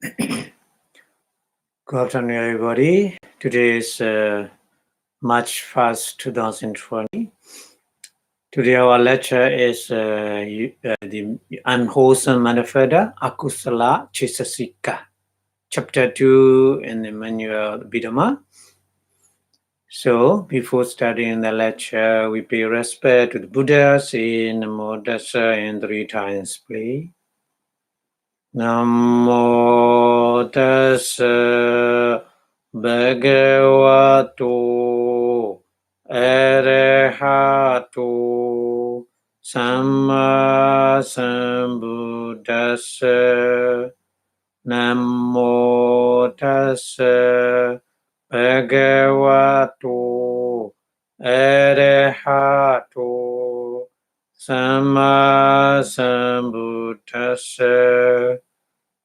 Good afternoon, everybody. Today is March 1st, 2020. Today our lecture is the Unwholesome Manifesta, Akusala Chisasika, Chapter 2 in the manual Abhidhamma. So, before starting the lecture, we pay respect to the Buddhas in Namo Tassa in 3 times, please. Namo Tassa Bhagavato Arahato Samma Sambuddhassa. Namo Tassa Bhagavato Arahato Samma Sambuddhassa.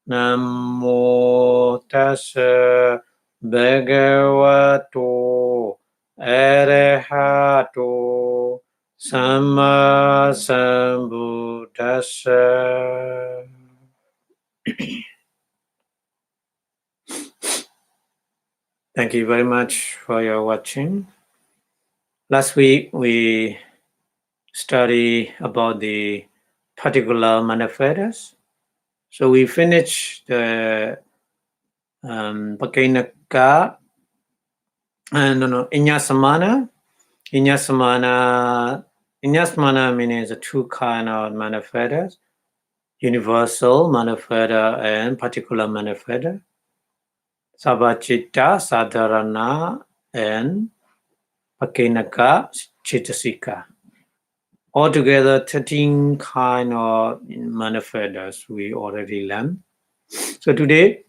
Namo Tassa Bhagavato Arahato Samma Sambuddhassa. Thank you very much for your watching. Last week we studied about the particular manifestos. So we finished the Pakinaka Inyasamana. Inyasamana means the two kind of manifestos, universal manifesta and particular manifesta. Sabachita, Sadharana, and Pakinaka, Chitasika. Altogether, 13 kind of manifestos we already learned. So today,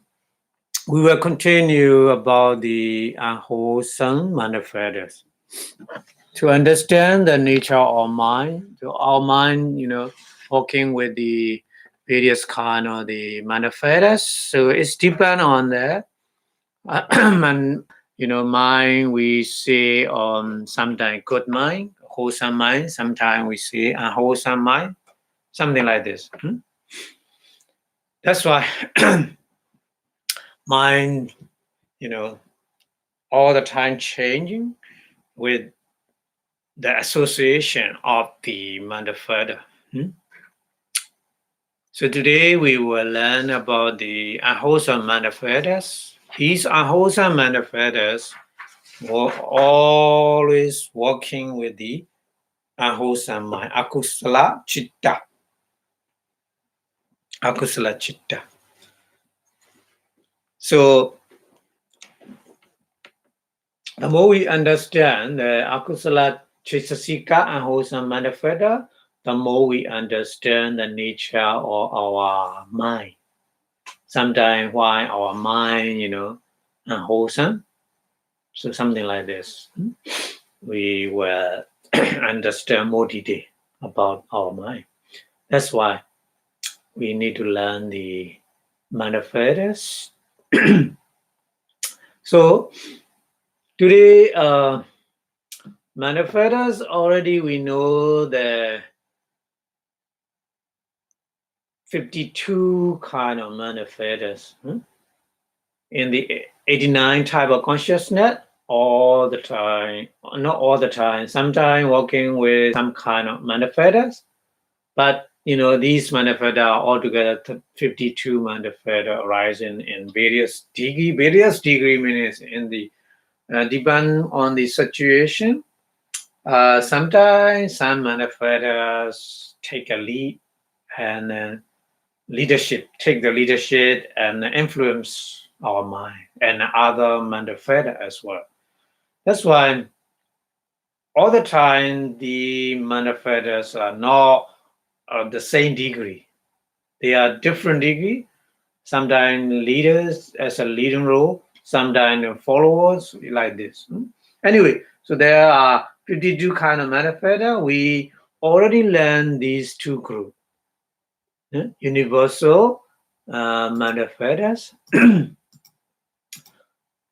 we will continue about the unwholesome manifestos. To understand the nature of mind, our mind, working with the various kind of the manifestos. So it's depend on that. And mind we say sometimes good mind, wholesome mind. Sometimes we say unwholesome mind, something like this. That's why mind, all the time changing with the association of the manifesta. So today we will learn about the unwholesome manifestos. These unwholesome manifestos were always working with the unwholesome mind, akusala chitta. Akusala chitta. So the more we understand the akusala chittasika unwholesome manifesta, the more we understand the nature of our mind. Sometimes why our mind, unwholesome. So something like this. We will understand more detail about our mind. That's why we need to learn the manifestos. So today, manifestos already we know the 52 kind of manifestos. In the 89 type of consciousness, all the time, not all the time, sometimes working with some kind of manifestos, but these manifestos are altogether 52 manifestos arising in various degree. Various degree means in the depend on the situation. Sometimes some manifestos take a lead and take the leadership and influence our mind and other manifesta as well. That's why all the time the manifestas are not of the same degree. They are different degree. Sometimes leaders as a leading role, sometimes followers like this. Anyway, so there are 52 kind of manifesta. We already learned these two groups. Universal manifestas.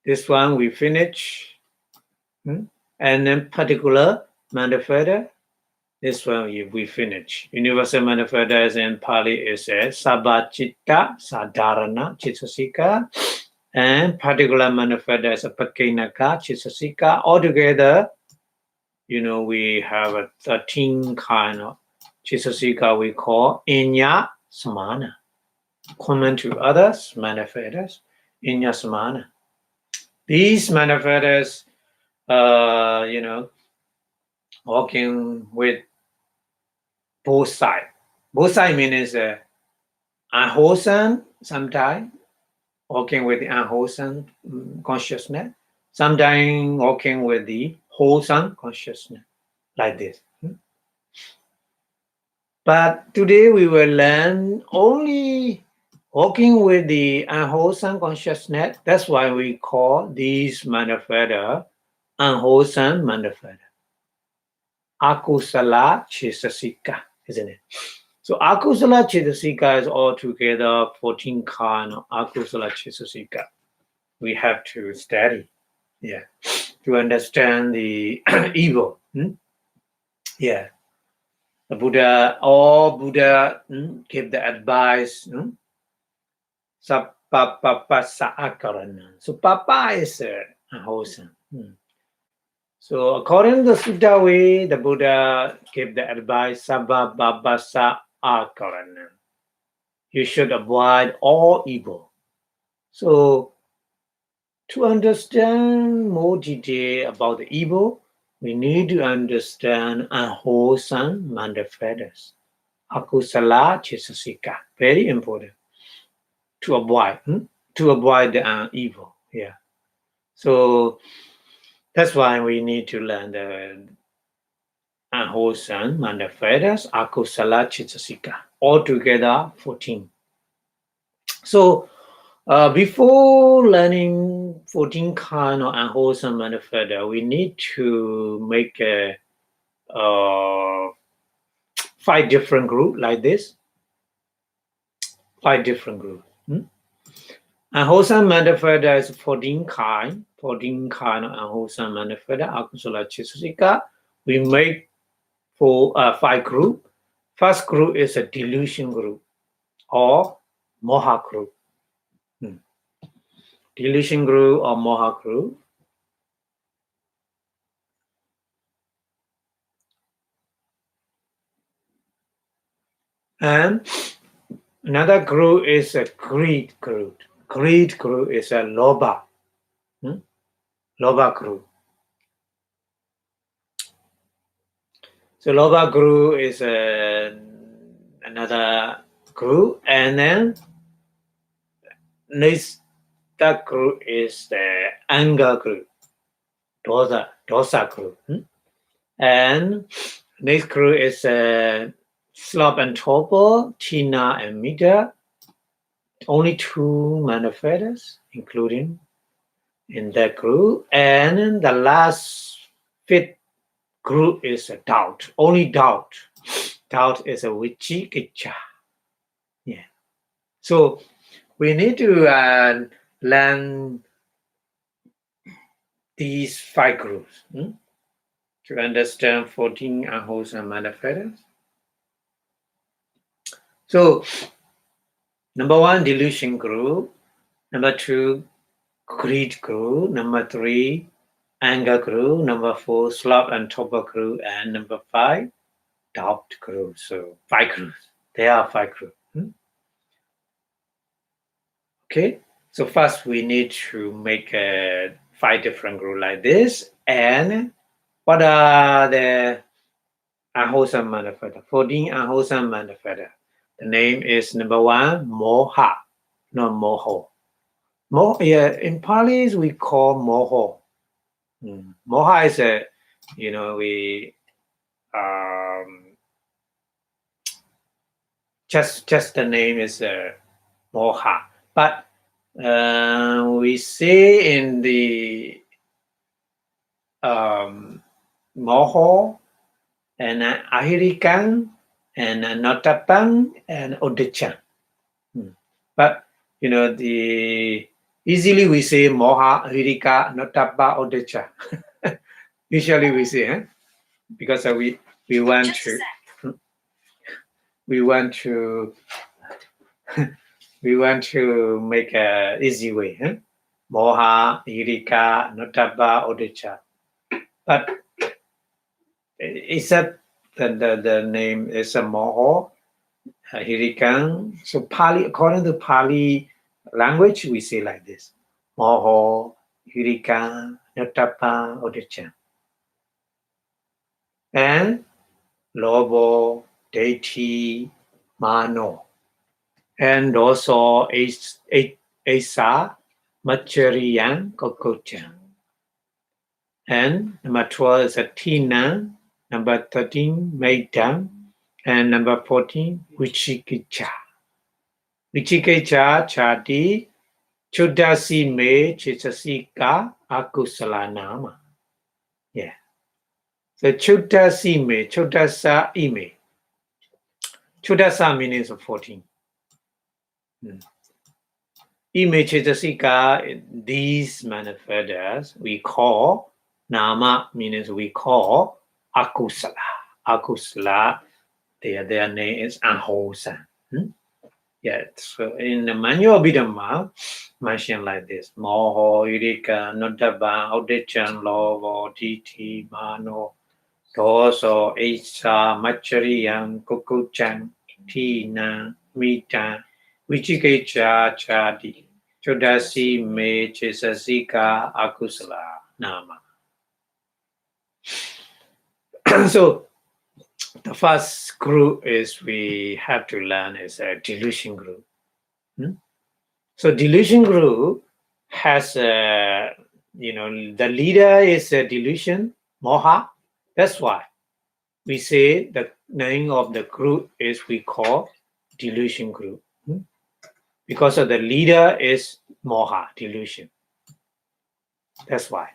This one we finish. And then particular manifesta. This one we finish. Universal manifestors in Pali is a Sabbacitta, Sadharana, Chittasika, and particular manifestor is a Pakinaka, Chittasika. Altogether, we have a 13 kind of Chittasika we call Inya Samana. Common to others, manifestors, Inya Samana. These manifestors, working with both sides. Both sides means unwholesome sometimes, working with the unwholesome consciousness, sometimes working with the wholesome consciousness, like this. But today we will learn only working with the unwholesome consciousness. That's why we call these manifestors unwholesome manifestors. Akusala Chittasika, isn't it? So Akusala Chittasika is altogether 14 kind of Akusala Chittasika. We have to study, to understand the evil. Yeah. The Buddha, all Buddha give the advice. Sapapapasaakarana. So papa is unwholesome. So according to the Sutta way, the Buddha gave the advice, Sabababasaakarana. You should avoid all evil. So to understand more detail about the evil, we need to understand unwholesome manifestors. Akusala Chittasika. Very important to avoid the evil. Yeah. So that's why we need to learn the unwholesome manifestors, Akusala Chittasika. Altogether 14. So before learning 14 kind of unwholesome manifestor, we need to make 5 different groups like this. 5 different groups. Unwholesome manifestor is 14 kind of unwholesome manifestor, Akusala Chittasika. We make 5 groups. First group is a delusion group or moha group. Delusion group or moha group. And another group is a greed group. Greed group is a lobha. Lobha group. So lobha group is another group, and then next that group is the anger group, dosa group, and next group is sloth and torpor, tina and mita. Only 2 manifestors, including in that group, and the last 5th group is a doubt. Only doubt. Doubt is a vichikiccha. Yeah. So we need to learn these 5 groups to understand 14 unwholesome manifestors. So number 1, delusion group. Number 2, greed group. Number 3, anger group. Number 4, sloth and torpor group. And number 5, doubt group. So 5 groups. There are 5 groups. Okay. So first we need to make 5 different groups like this. And what are the unwholesome manifestors? 14 unwholesome manifestors. The name is number 1, moha, not moho. In Pali we call moho. Moha is we just the name is moha, but we say in the moho and ahirikan and notapan and odichan. But easily we say moha, ahirika, notapa, odecha. Usually we say, because we we want to we want to we want to make a easy way. Huh? Moha, Hirika, Notapa, Odisha. But is that the name is a Moho, Hirikan? So Pali, according to Pali language, we say like this: Moho, Hirika, Notapa, Odisha. And Lobo, Deity, Mano. And also Asa, Macharian, Kokocha. And number 12 is a Tina, number 13, Maidam, and number 14, Wichikicha. Wichikicha, Chadi, Chudasi Me, Chitasika, Akusalanama. Yeah. So Chudasi Me, Chudasa Ime. Chudasa means 14. Ime Chitasika, these manifestors we call Nama, means we call Akusala. Akusala, their name is Unwholesome. Yeah, so in the manual Abhidhamma, mentioned like this: Moho, Irika, Nodaba, Odichan, Lovo, Titi, Mano, Toso, Isa, Machariyan, Kukuchan, Tina, Mita, Vichikecha, Chadi, Chodasi, Me, Chesasika, Akusala, Nama. So the first group is we have to learn is a delusion group. So delusion group has the leader is a delusion, moha. That's why we say the name of the group is we call delusion group. Because of the leader is moha, delusion. That's why.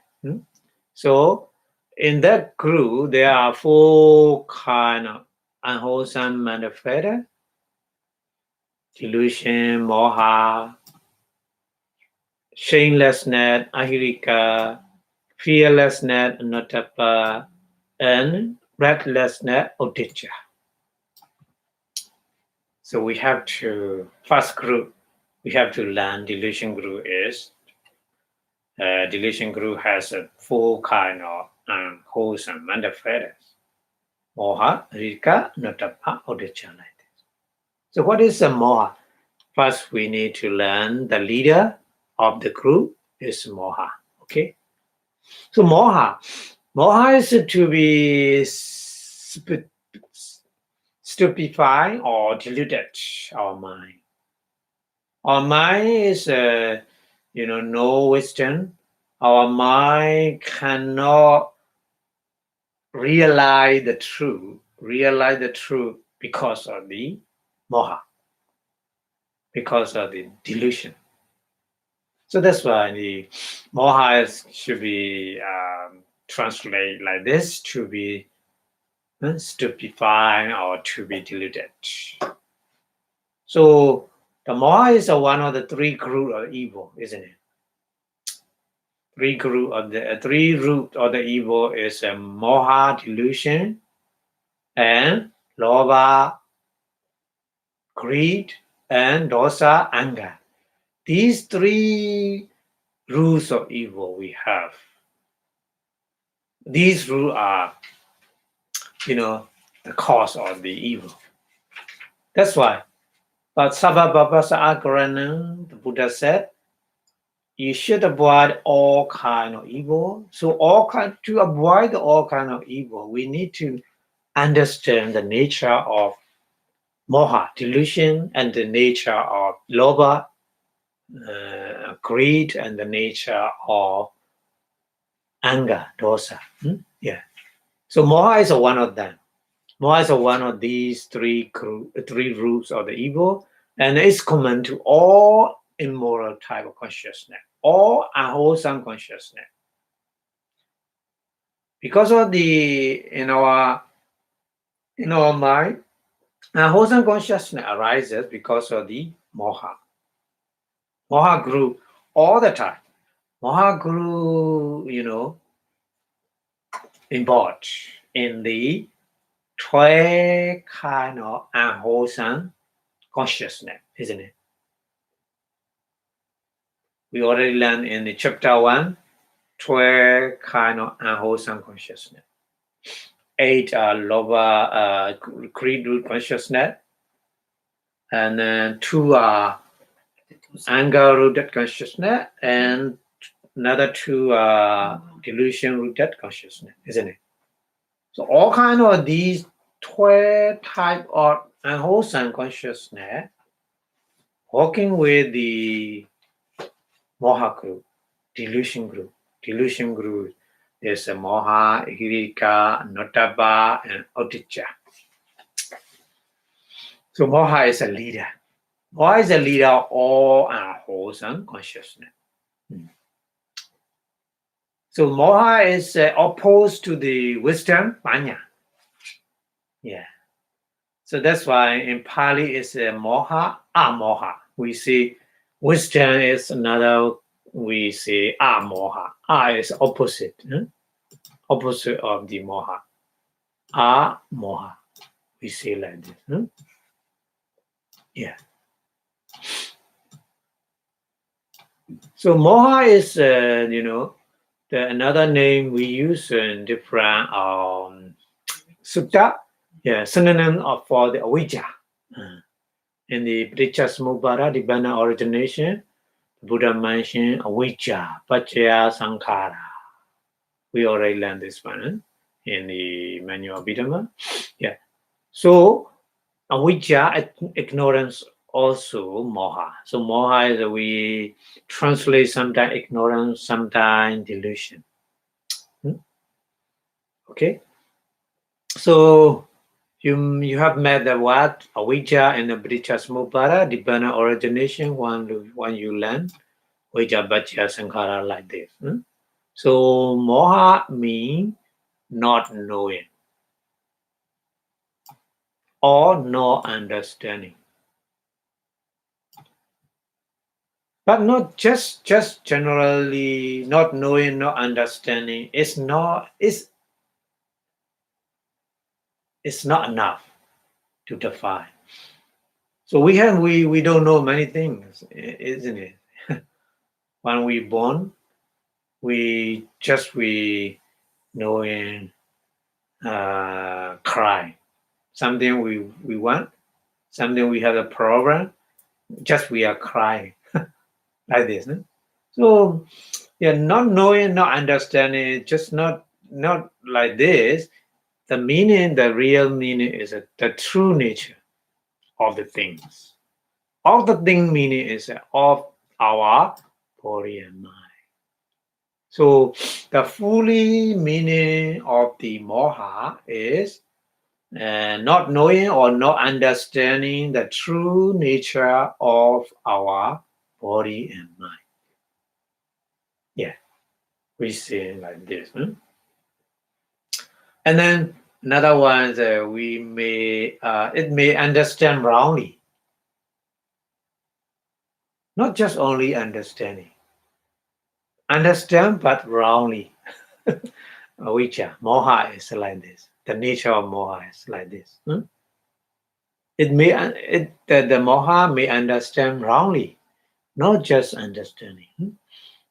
So in that group, there are 4 kind of unwholesome manifesta: delusion, moha, shamelessness, ahirika, fearlessness, notapa, and breathlessness, odicca. So we have to, first group, we have to learn delusion group is, delusion group has 4 kind of unwholesome manifestos: moha, rika, notapa, odicca, like this. So what is a moha? First, we need to learn the leader of the group is moha. Okay. So moha is to be stupefy or deluded our mind. Our mind is, no wisdom. Our mind cannot realize the truth because of the moha, because of the delusion. So that's why the moha should be translated like this: to be stupefied or to be deluded. So the moha is one of the 3 groups of evil, isn't it? 3 root of the evil is moha, delusion, and lobha, greed, and dosa, anger. These 3 roots of evil we have. These roots are, the cause of the evil. That's why. But Sabababasa Akarana, the Buddha said, you should avoid all kind of evil. So to avoid all kind of evil, we need to understand the nature of moha, delusion, and the nature of lobha, greed, and the nature of anger, dosa. Yeah. So moha is one of them. Moha is one of these 3 roots of the evil, and it's common to all immoral type of consciousness, all unwholesome consciousness. Because of in our mind, unwholesome consciousness arises because of the moha. Moha grew all the time. Moha grew, involved in the 12 kind of unwholesome consciousness, isn't it? We already learned in the chapter 1, 12 kind of unwholesome consciousness. 8 are lower greed root consciousness, and then 2 are anger rooted consciousness, and another 2 are delusion rooted consciousness, isn't it? So all kind of these 12 type of unwholesome consciousness working with the moha group, delusion group. Delusion group is a moha, hirika, notaba, and odicca. So moha is a leader. Moha is a leader of all unwholesome consciousness. So moha is opposed to the wisdom, panya. Yeah. So that's why in Pali it's moha, amoha. We see wisdom is another, we say amoha. Is opposite. Opposite of the moha. Moha. We say like this. Yeah. So moha is, another name we use in different sutta. Yeah, synonym for the avijja. In the Vipassanā, the Vipassanā origination, Buddha mentioned avijja, paccaya sankhara. We already learned this one in the manual Abhidhamma. Yeah. So avijja, ignorance, also moha. So moha is we translate sometimes ignorance, sometimes delusion. Okay. So you have met the word avijja in the Vipassanā, the Vipassanā origination. When you learn avijja, paccaya sankhara like this. So moha means not knowing or no understanding. But not just generally not knowing, not understanding. It's not enough to define. So we don't know many things, isn't it? When we born, we knowing cry. Something we want, something we have a problem, just we are crying like this. So yeah, not knowing, not understanding, just not like this. The meaning, the real meaning is the true nature of the things. All the thing meaning is of our body and mind. So the fully meaning of the moha is not knowing or not understanding the true nature of our body and mind. Yeah, we say like this. And then another one is it may understand wrongly. Not just only understanding. Understand but wrongly. Avijja, moha is like this. The nature of moha is like this. The moha may understand wrongly, not just understanding,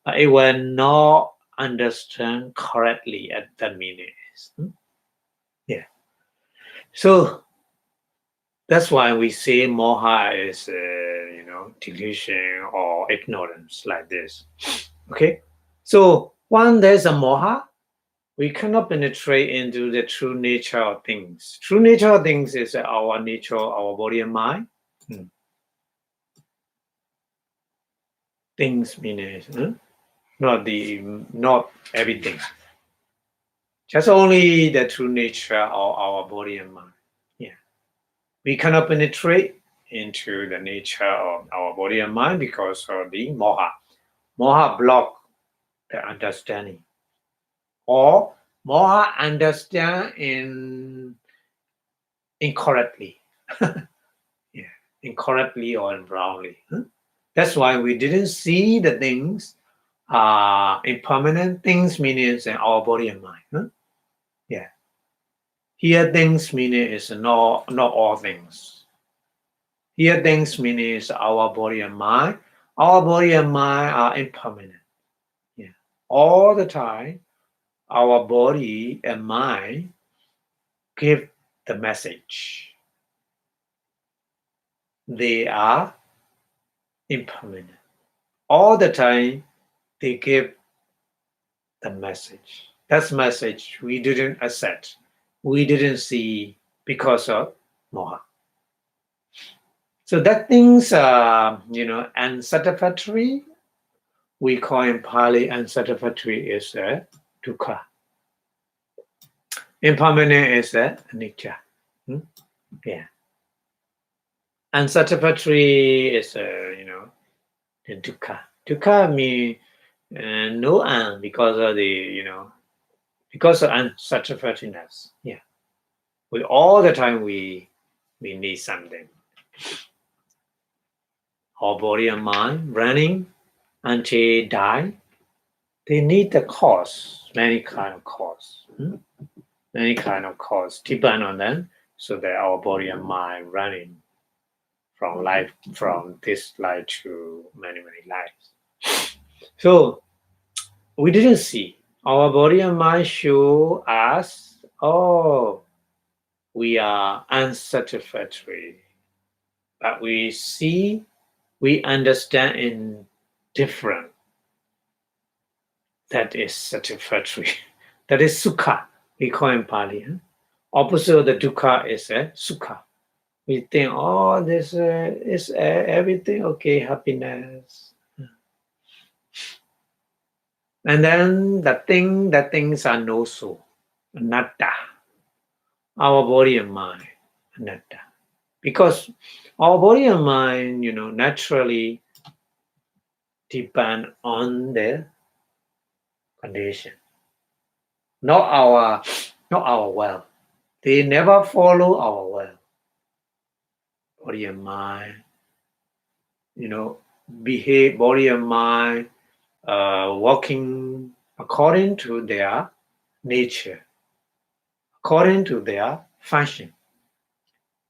but it will not understand correctly at the meaning is. Yeah. So that's why we say moha is delusion or ignorance like this. Okay. So when there's a moha, we cannot penetrate into the true nature of things. True nature of things is our nature, our body and mind. Things means not everything. Just only the true nature of our body and mind. Yeah. We cannot penetrate into the nature of our body and mind because of the moha. Moha block the understanding. Or moha understand incorrectly. Yeah, incorrectly or wrongly. That's why we didn't see the things impermanent things meaning our body and mind. Yeah. Here things meaning is not all things. Here things meaning is our body and mind. Our body and mind are impermanent. Yeah. All the time, our body and mind give the message. They are impermanent. All the time, they give the message. That message we didn't accept. We didn't see because of moha. So that things are, unsatisfactory. We call in Pali unsatisfactory is dukkha. Impermanent is anicca. Yeah. Unsatisfactory is the dukkha. Dukkha means no and because of because of unsatisfactoriness. Yeah. We all the time we need something. Our body and mind running until die. They need the cause, many kind of cause. Many kind of cause depend on them, so that our body and mind running from this life to many lives. So we didn't see our body and mind show us, oh, we are unsatisfactory, but we see, we understand in different. That is satisfactory. That is sukha. We call in Pali. Opposite of the dukkha is sukha. We think, oh, this is everything okay, happiness. And then the things are no so, anatta. Our body and mind, anatta. Because our body and mind, naturally depend on the condition, not our will. They never follow our will. Body and mind, behave, body and mind, working according to their nature, according to their function.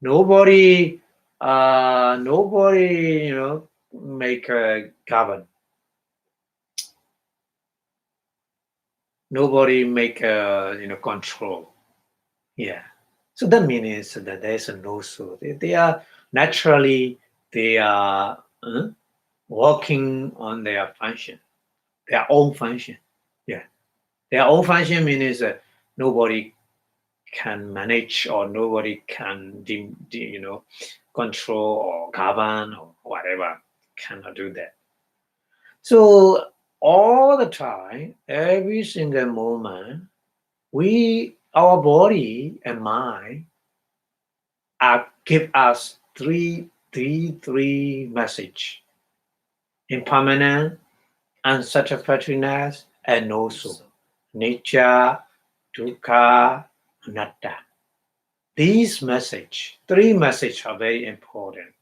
Nobody, make a govern. Nobody make a control. Yeah. So that means that there is a no so. They are naturally they are working on their function, their own function. Yeah. Their own function means that nobody can manage or nobody can control or govern or whatever. Cannot do that. So all the time, every single moment, our body and mind give us three message: impermanent, unsatisfactoriness, and also nature, dukkha, anatta. These three messages are very important.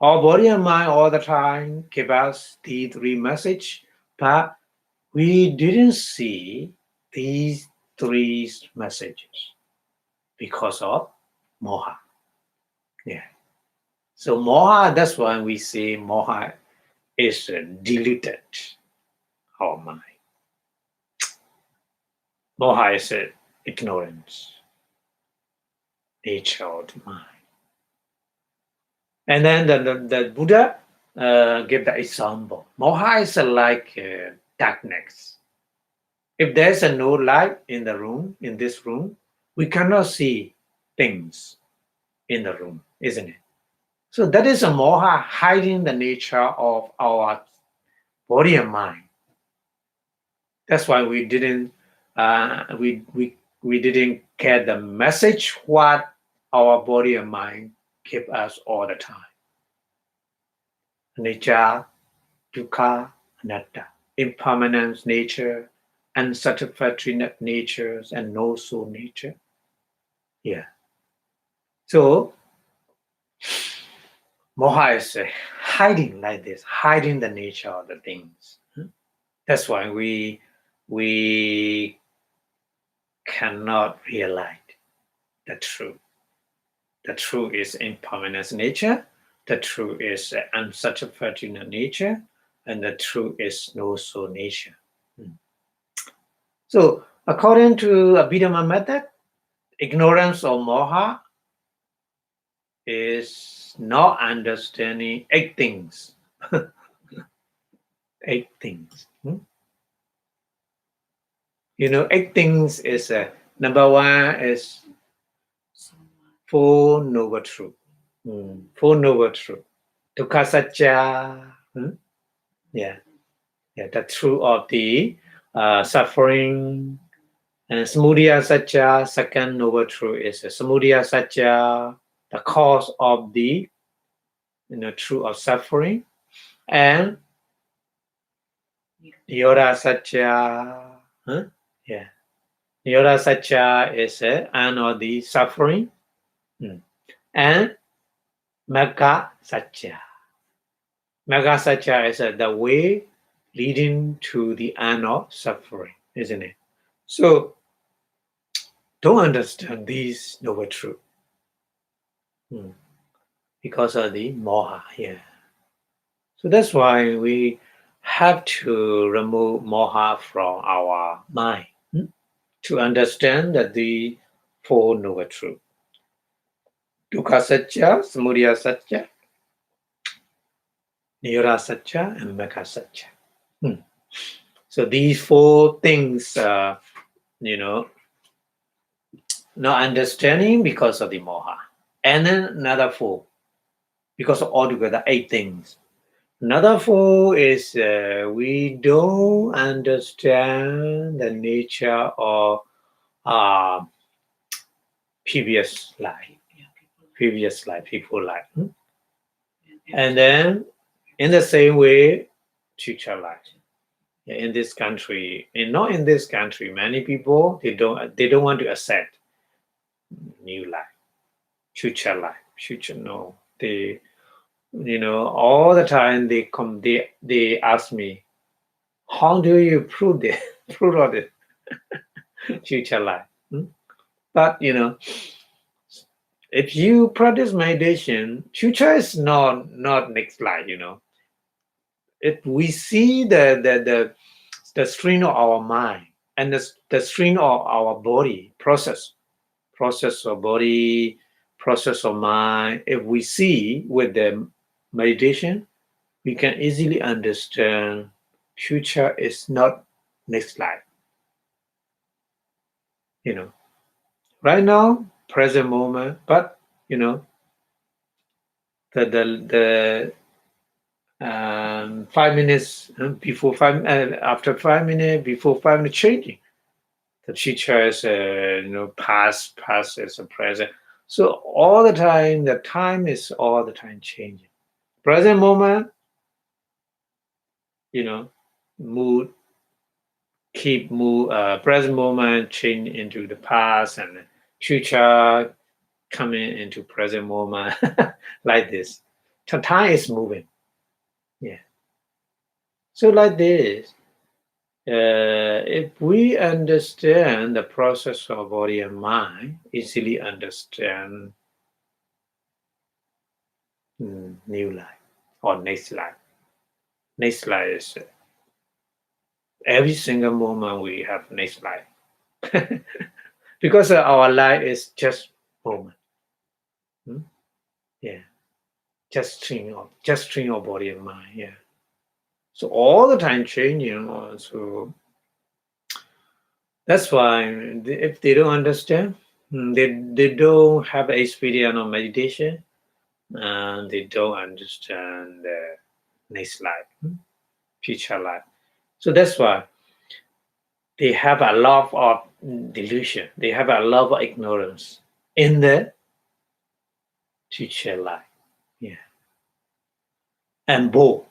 Our body and mind all the time give us the three messages, but we didn't see these three messages because of moha. Yeah. So moha, that's why we say moha is diluted our mind. Moha is ignorance, nature of the mind. And then the Buddha give the example. Moha is like darkness. If there's no light in this room, we cannot see things in the room, isn't it? So that is a moha hiding the nature of our body and mind. That's why we didn't we didn't get the message what our body and mind give us all the time. Nature, dukkha, anatta, impermanence nature, unsatisfactory natures, and no soul nature. Yeah. So moha is hiding like this, hiding the nature of the things. That's why we cannot realize the truth. The truth is impermanent nature. The truth is unsatisfactory nature, and the truth is no soul nature. So, according to Abhidhamma method, ignorance or moha is not understanding 8 things. 8 things. 8 things is number 1 is 4 noble truth. 4 noble truth. Dukkha satya. Yeah, the truth of the suffering. And samudaya satya, second noble truth is samudaya satya, the cause of the truth of suffering. And Nirodha satya. Yeah. Nirodha satya is end of the suffering. And Magga satya. Magga satya is the way leading to the end of suffering, isn't it? So don't understand these noble truth because of the moha here. So that's why we have to remove moha from our mind to understand that the 4 noble truth. Dukkha satya, samudaya satya, Nirodha satya, and Magga satya. So these 4 things, not understanding because of the moha. And then another 4, because of altogether 8 things. Another 4 is we don't understand the nature of previous life, people life. And then in the same way, future life. In this country, and not in this country, many people they don't want to accept new life, future life, no. They all the time they ask me, how do you prove all this future life? But if you practice meditation, future is not next life. If we see the strain of our mind and the strain of our body process of body, process of mind, if we see with the meditation, we can easily understand future is not next life. Right now, present moment, but the 5 minutes before 5 after 5 minutes before 5 minutes changing. The future is past is a present. So all the time, the time is all the time changing. Present moment, mood, present moment change into the past, and future coming into present moment like this. So time is moving. Yeah. So like this, if we understand the process of body and mind, easily understand new life or next life. Next life is every single moment we have next life. Because our life is just moment. Yeah. Just stream of body and mind. Yeah. So all the time changing. So that's why if they don't understand, they don't have experience of meditation, and they don't understand the next life, future life. So that's why they have a lot of delusion. They have a lot of ignorance in the future life. Yeah. And both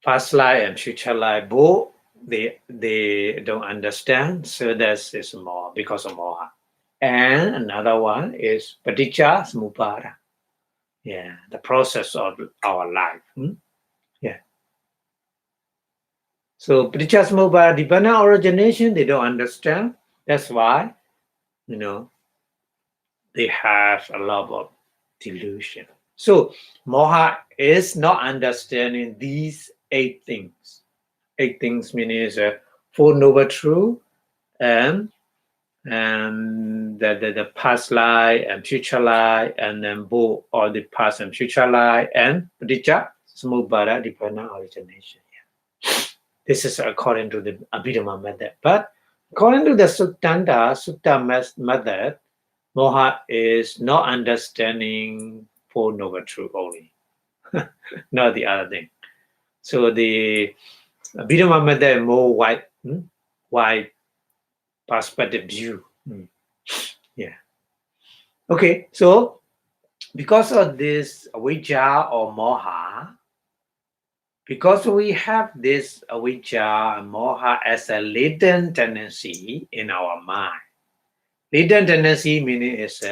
past life and future life, both they don't understand. So that is more because of moha. And another one is paticca samuppada. Yeah, the process of our life. Yeah. So paticca samuppada, dependent origination, they don't understand. That's why, they have a lot of delusion. So moha is not understanding these 8 things. 8 things means Four Noble Truths and the past life and future life, and then both all the past and future life, and Paticca Samuppada, dependent origination. This is according to the Abhidhamma method. But according to the Sutta method, moha is not understanding Four Noble Truths only, not the other thing. So the Abhidhamma method more wide perspective view. Yeah. Okay, so because of this avijja or moha, because we have this avijja and moha as a latent tendency in our mind. Latent tendency meaning is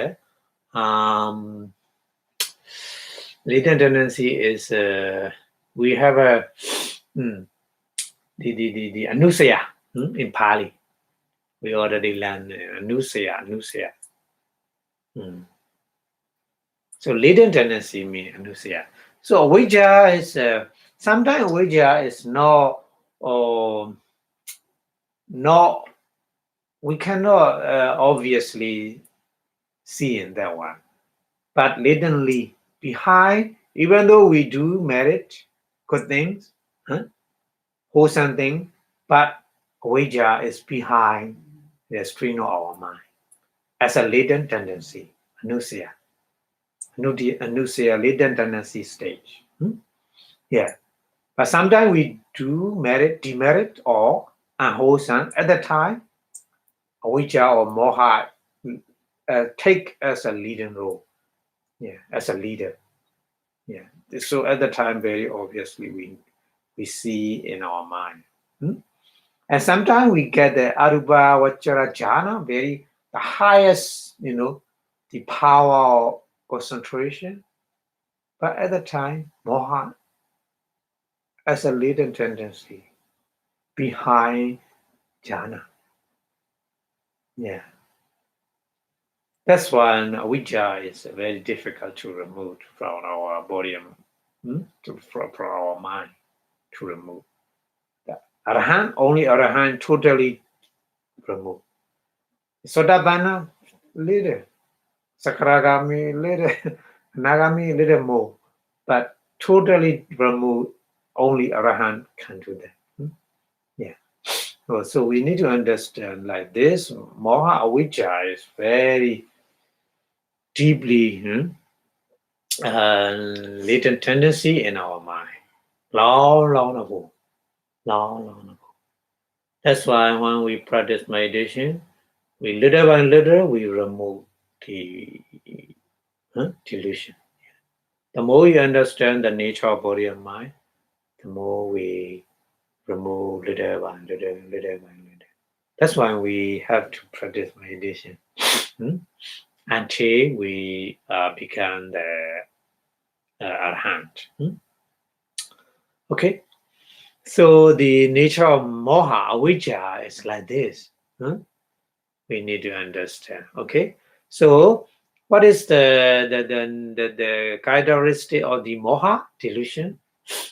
latent tendency is we have a the anusaya in Pali. We already learned anusaya. So latent tendency means anusaya. So avijja is sometimes avijja is not we cannot obviously see in that one, but latently behind, even though we do merit good things, wholesome thing, but avijja is behind the screen of our mind as a latent tendency, anusaya, latent tendency stage. Yeah, but sometimes we do merit, demerit, or unwholesome at the time. Avijja or moha take as a leading role, as a leader. So at the time, very obviously we see in our mind, and sometimes we get the arupa vachara jhana, very the highest, the power of concentration. But at the time, moha as a leading tendency behind jhana. Yeah. That's why avijja is very difficult to remove from our body, from our mind, to remove. Arahant, only Arahant totally remove. Sotapanna, little. Sakaragami, little. Nagami, little more. But totally remove, only Arahant can do that. So we need to understand like this, moha avijja is very deeply latent tendency in our mind. Long ago. That's why when we practice meditation, we little by little we remove the delusion. The more you understand the nature of body and mind, the more we remove little by little. That's why we have to practice meditation until we become the arahant. Okay, so the nature of moha, avijja, is like this. We need to understand. Okay, so what is the characteristic of the moha delusion?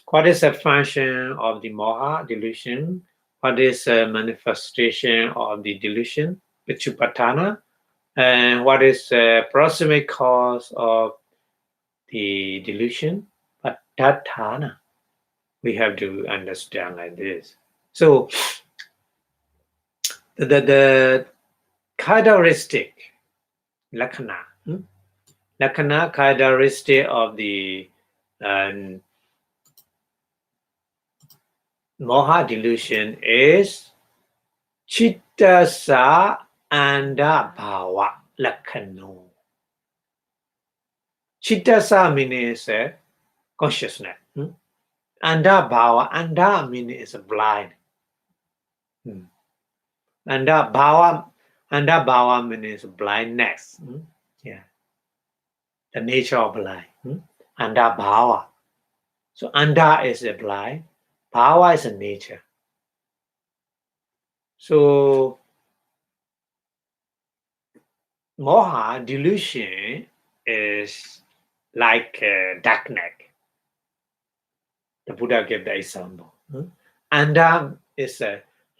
What is the function of the moha delusion? What is the manifestation of the delusion, Vipassanā? And what is the proximate cause of the delusion, Patthana? We have to understand like this. So the characteristic, lakkhana characteristic of the moha delusion is chittasa anda bhava lakkhano. Chittasa means consciousness. Anda bhava, anda means blind. Anda bhava means blindness. The nature of blind. Anda bhava. So anda is a blind, bhava is a nature. So Moha, delusion, is like a darkness. The Buddha gave the example. Andam is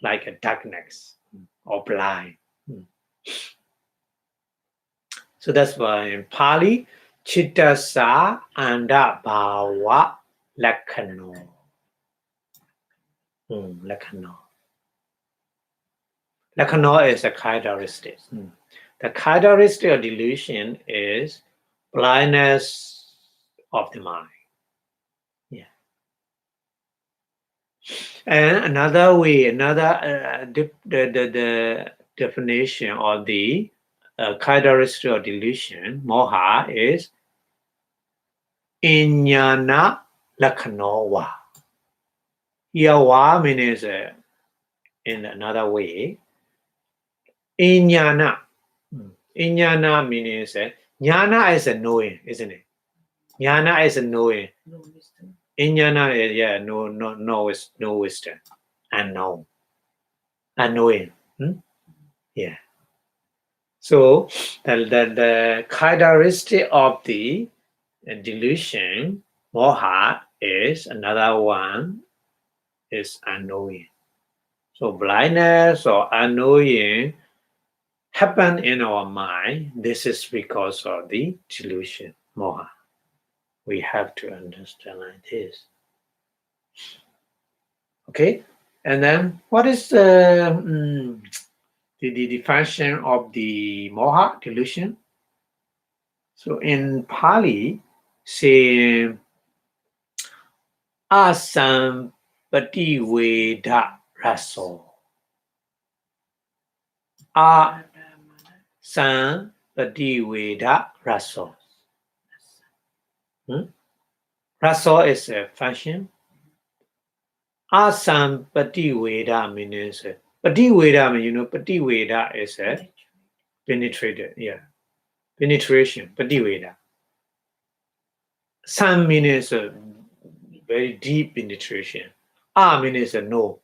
like a darkness or blind. So that's why in Pali, Chittasa Anda Bhava Lakhano. Lakhano. Lakhano is a characteristic. The characteristic of delusion is blindness of the mind. Yeah. And another way, the definition of the characteristic of delusion, moha, is Inyana Lakhanowa. Here, wa means in another way. Inyana. Inyana means jnana is a knowing, isn't it? Jnana is a knowing. Inyana is no wisdom. Unknown. Unknowing. Yeah. So the characteristic of the delusion, moha, is another one is unknowing. So blindness or unknowing happen in our mind. This is because of the delusion, moha. We have to understand like this. Okay, and then what is the definition of the moha, delusion? So in Pali, say asam pativeda raso. Asam pativeda raso. Raso is a function. Asam pativeda means pativeda means pativeda is a penetrated, penetration, pativeda. Sam means a very deep penetration. Means a no.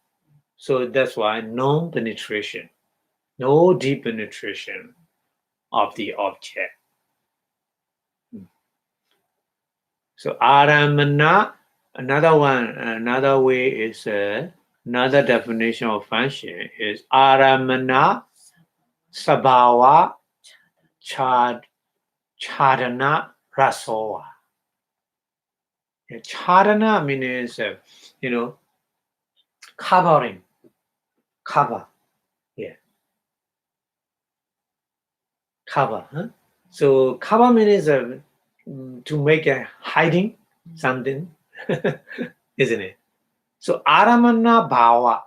So that's why non-penetration, no deep penetration of the object. So aramana, another way is another definition of function is aramana sabhava chadana rasoa. Chadana means covering, cover. Cover. So cover means to make a hiding something, isn't it? So aramana bhava.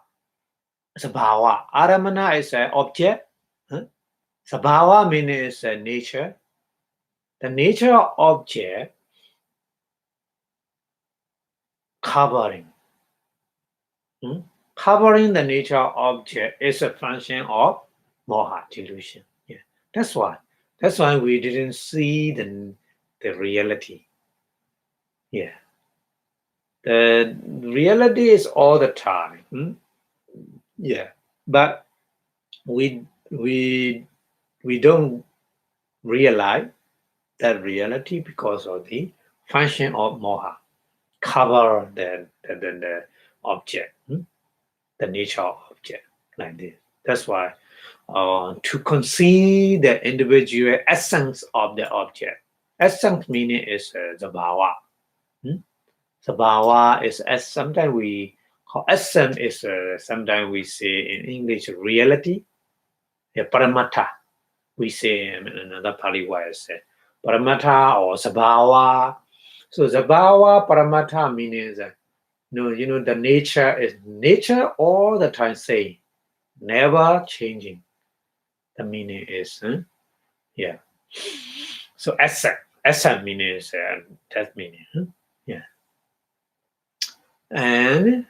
Sabhava. Aramana is an object. Sabhava means nature. The nature of object covering. Covering the nature of object is a function of moha, delusion. Yeah. That's why we didn't see the reality. Yeah. The reality is all the time. Yeah. But we don't realize that reality because of the function of moha. Cover the object, the nature of object, like this. That's why to conceive the individual essence of the object. Essence meaning is the bhava. The bhava is sometimes we call essence is sometimes we say in English reality. Paramattha. We say in another Pali word say paramattha or sabhava. So sabhava paramattha means the nature is nature all the time same, never changing. The meaning is So essence means that meaning. And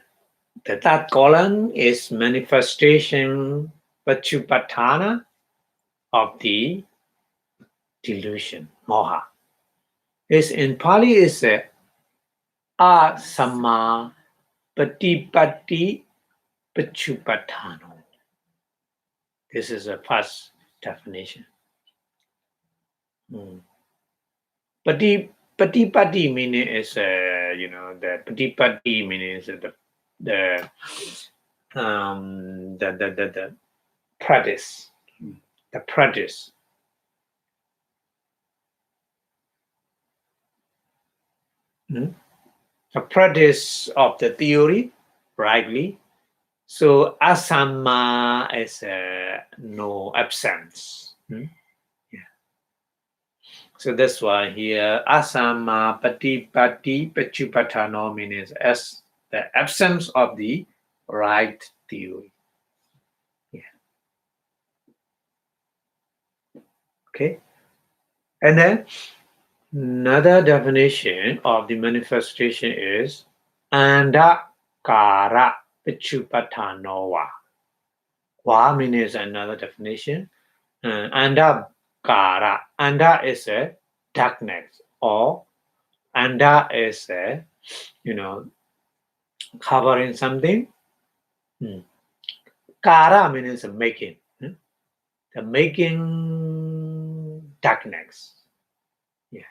the third column is manifestation Vipassanā of the delusion, moha. Is in Pali is asamma patipatti pachupattano. This is the first definition. Patipati meaning is the patipati meaning is the the practice, the practice. A practice of the theory, rightly. So asama is no absence. Yeah. So that's why here asama patipati pachupatano means as the absence of the right theory. Yeah. Okay. And then another definition of the manifestation is andakara pachupatanoa. Wa means another definition. Andakara. Anda is a darkness, or anda is a, covering something. Kara means making. The making darkness. Yeah.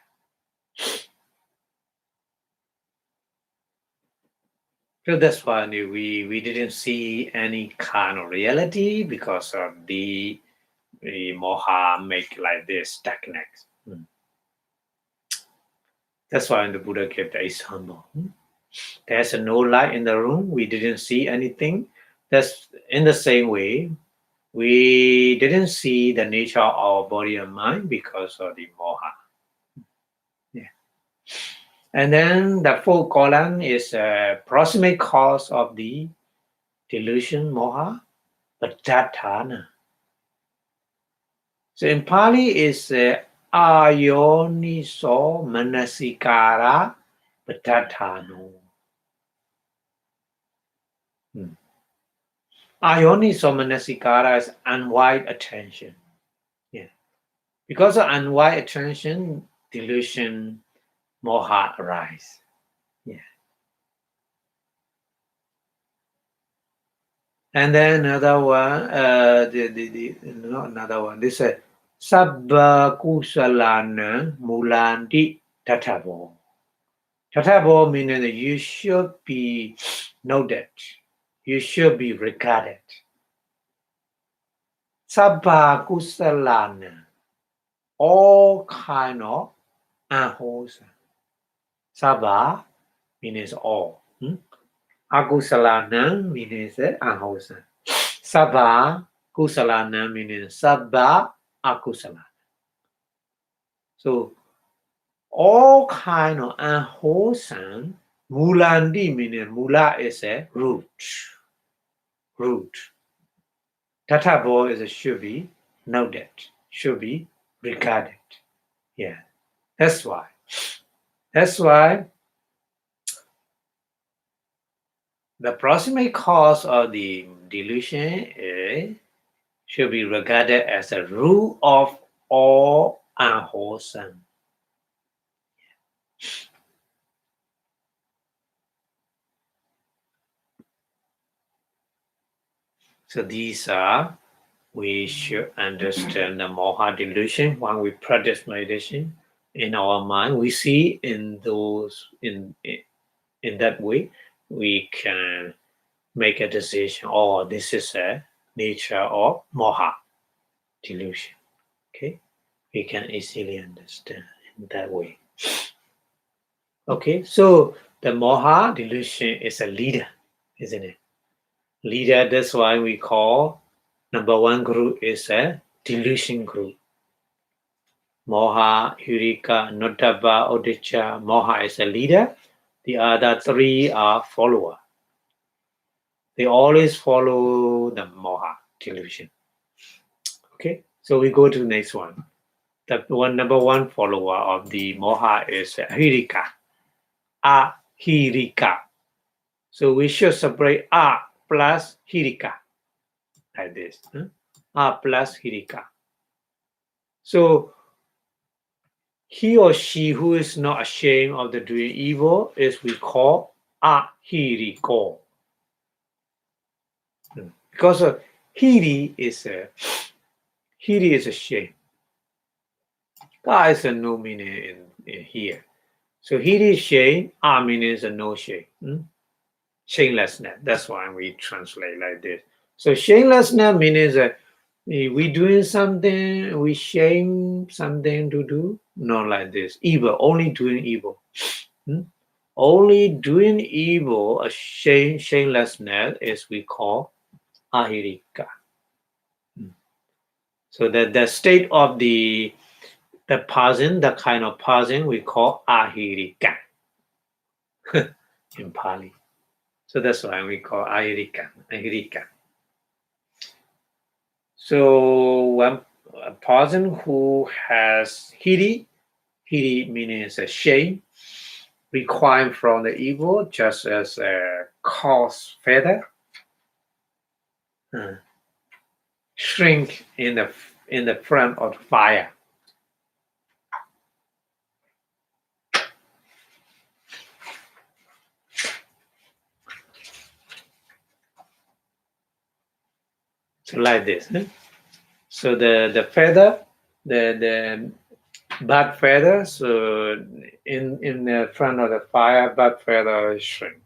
So that's why we didn't see any kind of reality because of the moha make like this darkness. That's why the Buddha gave the example. There's no light in the room. We didn't see anything. That's in the same way. We didn't see the nature of our body and mind because of the moha. Yeah. And then the fourth column is a proximate cause of the delusion, moha, Vipassanā. So in Pali is ayoniso manasikara Vipassanā. Ayoniso manasikara is unwide attention. Yeah. Because of unwide attention, delusion, moha arise. Yeah. And then another one, not another one. This is sabba kusalana mulanti tatabo. Tatabo meaning that you should be noted, you should be regarded. Sabba kusalana, all kind of unwholesome. Sabba means all. Akusalana means unwholesome. Sabba kusalana means sabba akusala. So all kind of unwholesome, mulandi meaning mula is a root. Root. Tatabo is a should be noted, should be regarded. Yeah. That's why. That's why the proximate cause of the delusion should be regarded as a root of all unwholesome. So these are, we should understand the moha delusion when we practice meditation in our mind. We see in those in that way we can make a decision. Oh, this is a nature of moha delusion. Okay, we can easily understand in that way. Okay, so the moha delusion is a leader, isn't it? Leader, that's why we call number one group is a delusion group. Moha, Hurika, Notaba, Odicca. Moha is a leader. The other three are follower. They always follow the moha delusion. Okay, so we go to the next one. The number one follower of the moha is Hurika. Ahirika. So we should separate A plus Hirika like this. A plus Hirika. So he or she who is not ashamed of the doing evil is we call Ahiriko. Because Hiri is a shame. Ka is a no meaning in here. So hiri shame, meaning is a no shame. Shamelessness. That's why we translate like this. So shamelessness means we doing something, we shame something to do. Not like this. Evil, only doing evil. Only doing evil, a shamelessness is we call ahirika. So that the state of the person, the kind of person we call ahirika in Pali. So that's why we call ahirika. So a person who has hiri means a shame, requiring from the evil, just as a cause feather, shrink in the front of fire. So like this. So the feather, the bad feather, so in the front of the fire, bad feather shrink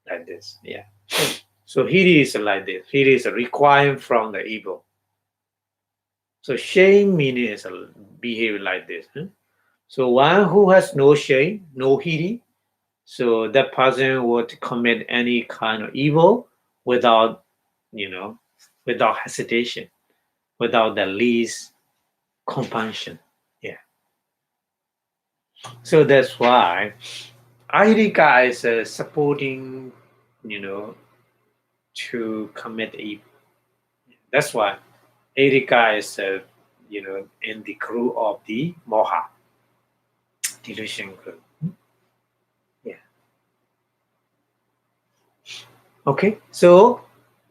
like this. Yeah. So hiri is like this. Hiri is requiring from the evil. So shame meaning is a behavior like this. So one who has no shame, no hiri, so that person would commit any kind of evil without, without hesitation, without the least compunction. Yeah. So that's why Ahirika is supporting, to commit evil. That's why Ahirika is, in the crew of the Moha delusion group. Yeah. Okay. So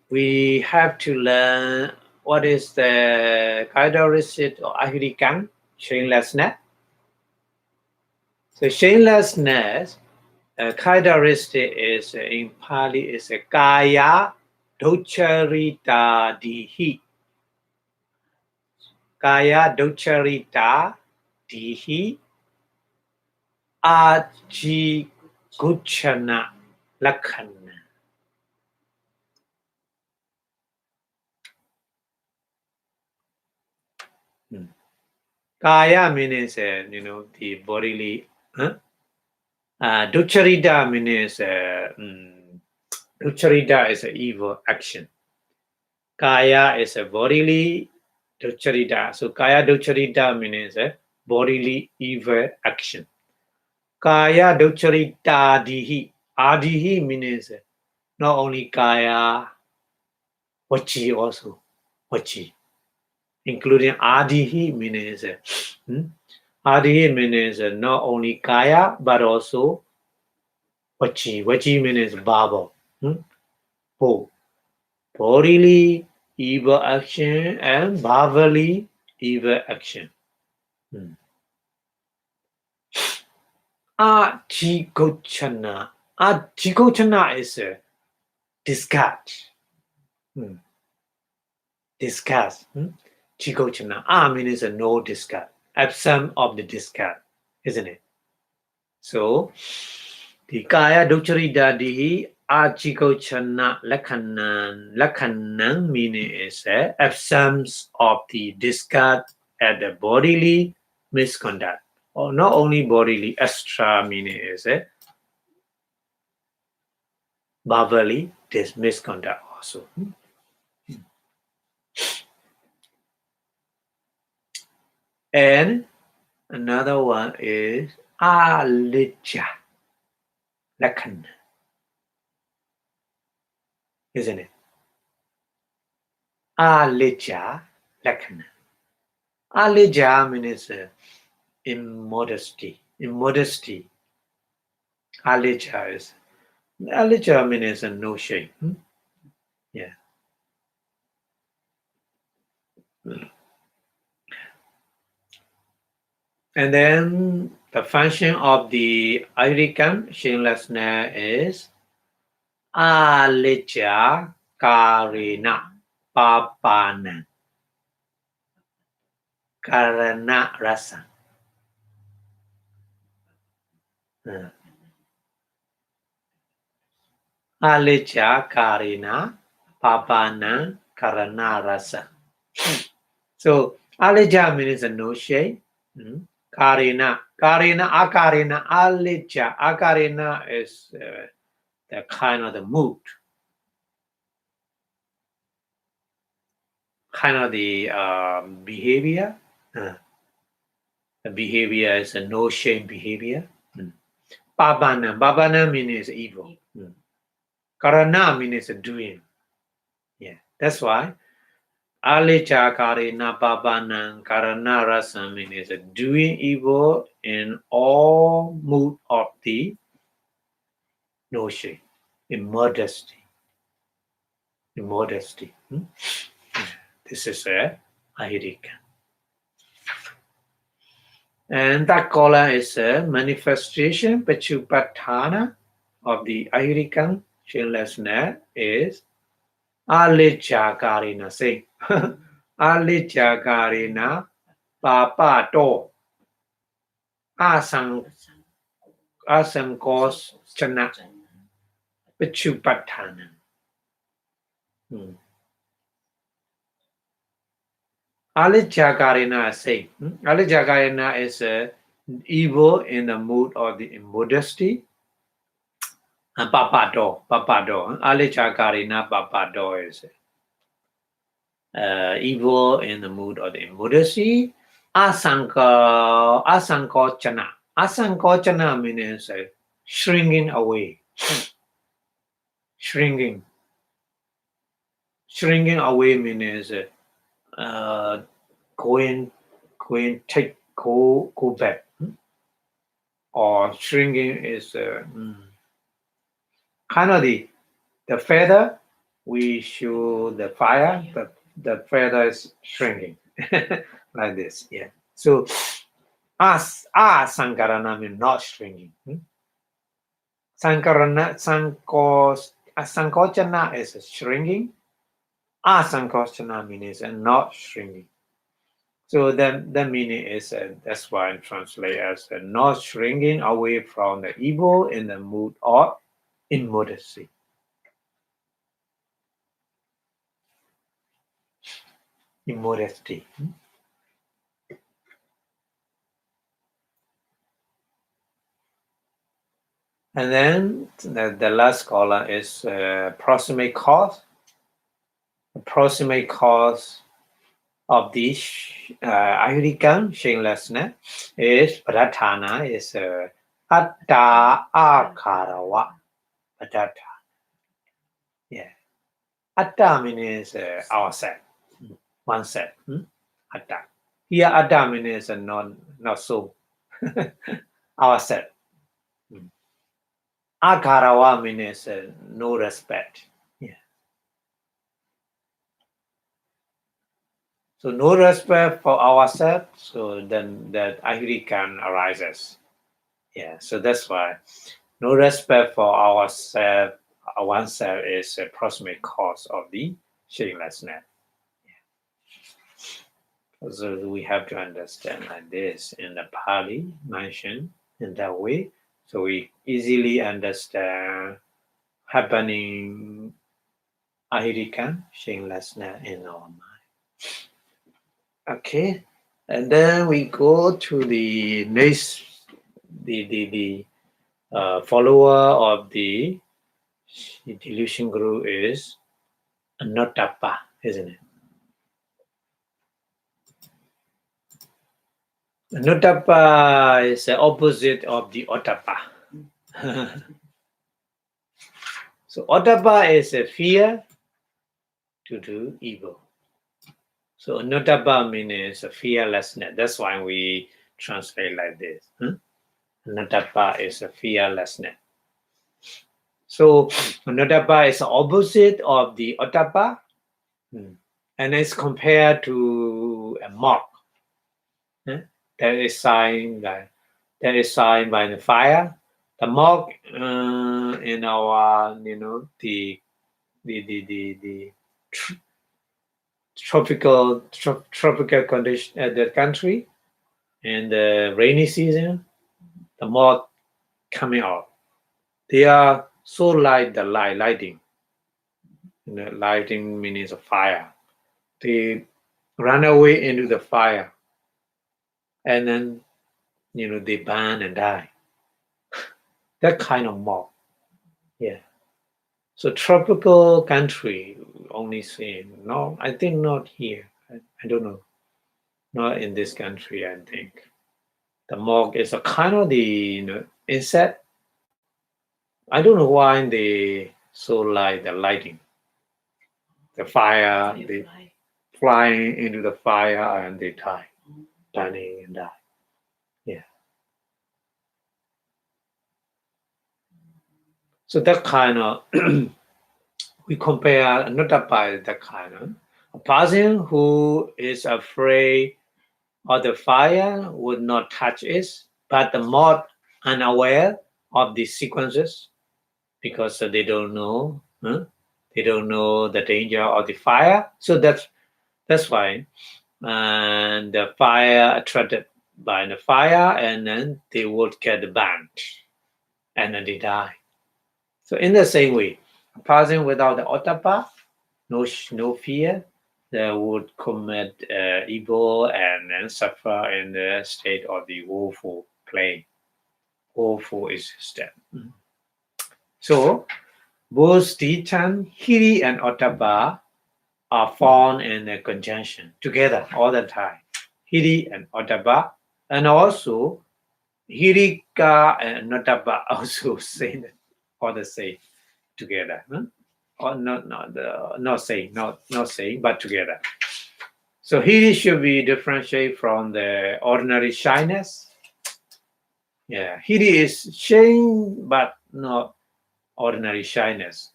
we have to learn what is the characteristic of Ahirika, shamelessness. So shamelessness characteristic is in Pali is a kaya docharita dihi. Kaya docharita dihi aji guchana lakhana. Kaya means the bodily. Docharita means docharita is an evil action. Kaya is a bodily docharita. So kaya docharita means a bodily evil action. Kaya docharita dihi. Adihi means not only kaya, vachi also. Vachi. Including adihi means adihi means not only kaya but also vachi. Vachi means babble. Bodily evil action and bhavali evil action. Ajigochana. Ajigochana is a discard. Discard. Jigochana. Means a no discard. Absence of the discard, isn't it? So, the kaya docharita dihi ajigochana lakhanan. Lakhanan meaning is absence of the discard at the bodily misconduct. Or not only bodily, extra meaning is bhavali misconduct also. And another one is alijja lakhan, isn't it? Alijja lakhan. Alijja means immodesty. Immodesty. Alijja means no shame. Yeah. And then the function of the Ayurikam shamelessness is alijja karina papana karana rasa. Alicca karina papana karana rasa. So alicca means no shade. Karina, akarina, alicca. Akarina is the kind of the mood, kind of the behavior. The behavior is a no shame behavior. Babana means evil. Karana means doing. Yeah, that's why alicca karina babana karana rasa means doing evil in all mood of the no shame, immodesty. Immodesty. This is a ahirika. And that kola is a manifestation, Pachupatthana of the ahirika shamelessness is alicca karina. Say, alicca karina papato asankos chana Pachupatthana. Alicca karina say, alicca karina is evil in the mood of the immodesty. And papado, alicca karina papado is evil in the mood of the immodesty. Asankochana. Asankochana means shrinking away. Shrinking away means going take go back. Or shrinking is kind of the feather. We show the fire, but the feather is shrinking like this. Yeah. So sankarana means not shrinking. Sankochana is shrinking. Asankochana means not shrinking. So then the meaning is that's why I translate as not shrinking away from the evil in the mood of immodesty. Immodesty. And then the last column is proximate cause. The proximate cause of this ahirika shamelessness is pradhana, is atta akarawa. Atta. Yeah. Atta means ourself, oneself. Atta. Here atta means not so. Ourself. Akarawa means no respect. Yeah. So no respect for ourselves, so then that ahirika arises. Yeah. So that's why no respect for ourselves, oneself is a proximate cause of the shamelessness. Yeah. So we have to understand like this in the Pali mentioned in that way, so we easily understand happening ahirika shamelessness in our mind. Okay, and then we go to the next, the follower of the delusion guru is Anotapa, isn't it? Anotapa is the opposite of the Ottappa. So Ottappa is a fear to do evil. So Anotapa means a fearlessness. That's why we translate like this. Anotapa is a fearlessness. So Anotapa is the opposite of the Ottappa, and it's compared to a monk that is signed by the fire. The monk in our the tropical condition at the country in the rainy season, the monk coming out. They are so like the lighting. Lighting means a fire. They run away into the fire, and then they burn and die. That kind of moth. Yeah. So tropical country only seen. No, I think not here. I don't know. Not in this country, I think. The moth is a kind of the insect. I don't know why they so like the lighting. The fire, they fly into the fire and they die, burning and die. Yeah. So that kind of we compare not by that kind of a person who is afraid of the fire would not touch it, but the more unaware of the sequences because they don't know, they don't know the danger of the fire. So that's why, and the fire attracted by the fire, and then they would get burnt, and then they die. So in the same way, a person without the ottappa, no fear, they would commit evil and then suffer in the state of the woeful plane, woeful existence. So both Dichan, Hiri, and ottappa are found in a conjunction together all the time. Hiri and ottappa, and also Hirika and Nottappa also say all the same together. Or not saying, but together. So Hiri should be differentiated from the ordinary shyness. Yeah, Hiri is shame, but not ordinary shyness.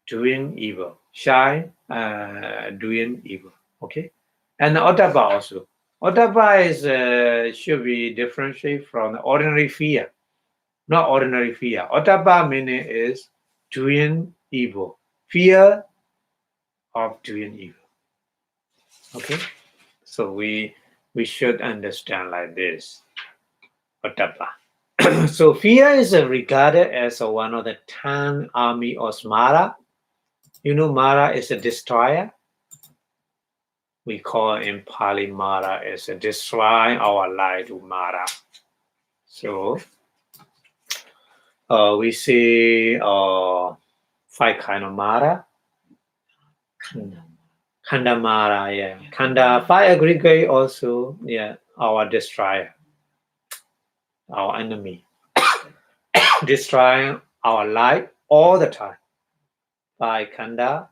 Doing evil, shy, doing evil. Okay, and Ottappa also. Ottappa is should be differentiated from the ordinary fear, not ordinary fear. Ottappa meaning is doing evil, fear of doing evil. Okay, so we should understand like this. Ottappa. So fear is regarded as one of the 10 army of Mara. Mara is a destroyer. We call in Pali Mara as a destroy our life to Mara. So we see 5 kind of Mara. Khanda Mara, yeah. Khanda 5 aggregate also, yeah, our destroyer, our enemy. Destroying our life all the time. By Khanda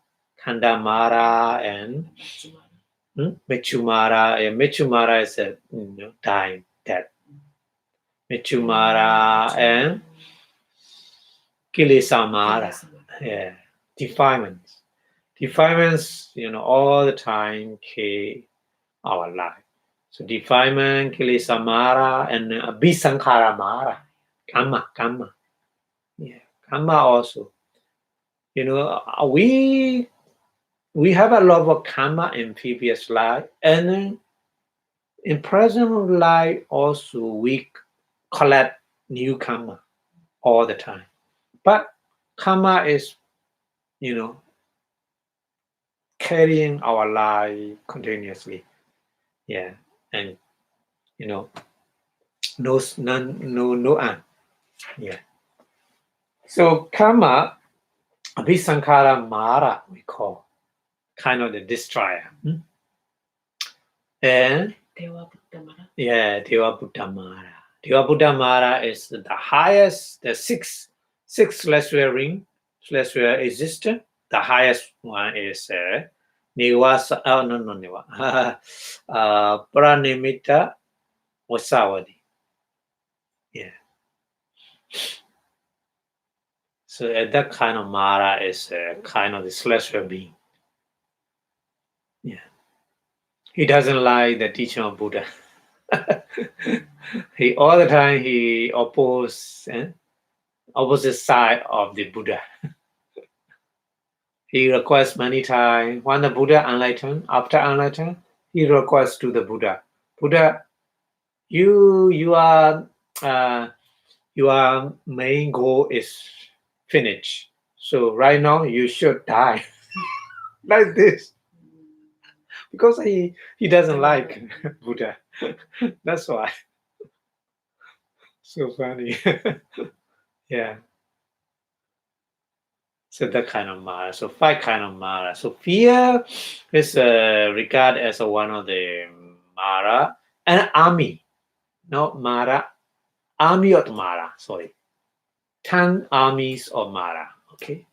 Mara, and Mechumara. Yeah, Mechumara is a dying, death. Mechumara and Kilesamara. Yeah, defilements. Defilements, all the time kill our life. So defilement, Kilesamara, and Abhisankaramara. Karma. Yeah, karma also. We have a lot of karma in previous life, and in present life also we collect new karma all the time. But karma is, carrying our life continuously. Yeah, and no end. Yeah. So karma, Abhisankara Mara, we call kind of the destroyer. And yeah, Deva Buddha Mara. Deva Buddha Mara is the highest, the sixth celestial ring, celestial existence. The highest one is Nivasa. Oh no, Niva. Pranimita Vasavadi. Yeah. So that kind of Mara is kind of the celestial being. Yeah. He doesn't like the teaching of Buddha. He all the time he opposite side of the Buddha. He requests many times when the Buddha enlightened, after enlightened, he requests to the Buddha, you are your main goal is finished. So right now you should die like this because he doesn't like Buddha. That's why. So funny. Yeah. So that kind of Mara. So 5 kind of Mara. So fear is regarded as one of the Mara and army. Not Mara. Army of Mara. Sorry. 10 armies of Mara. Okay.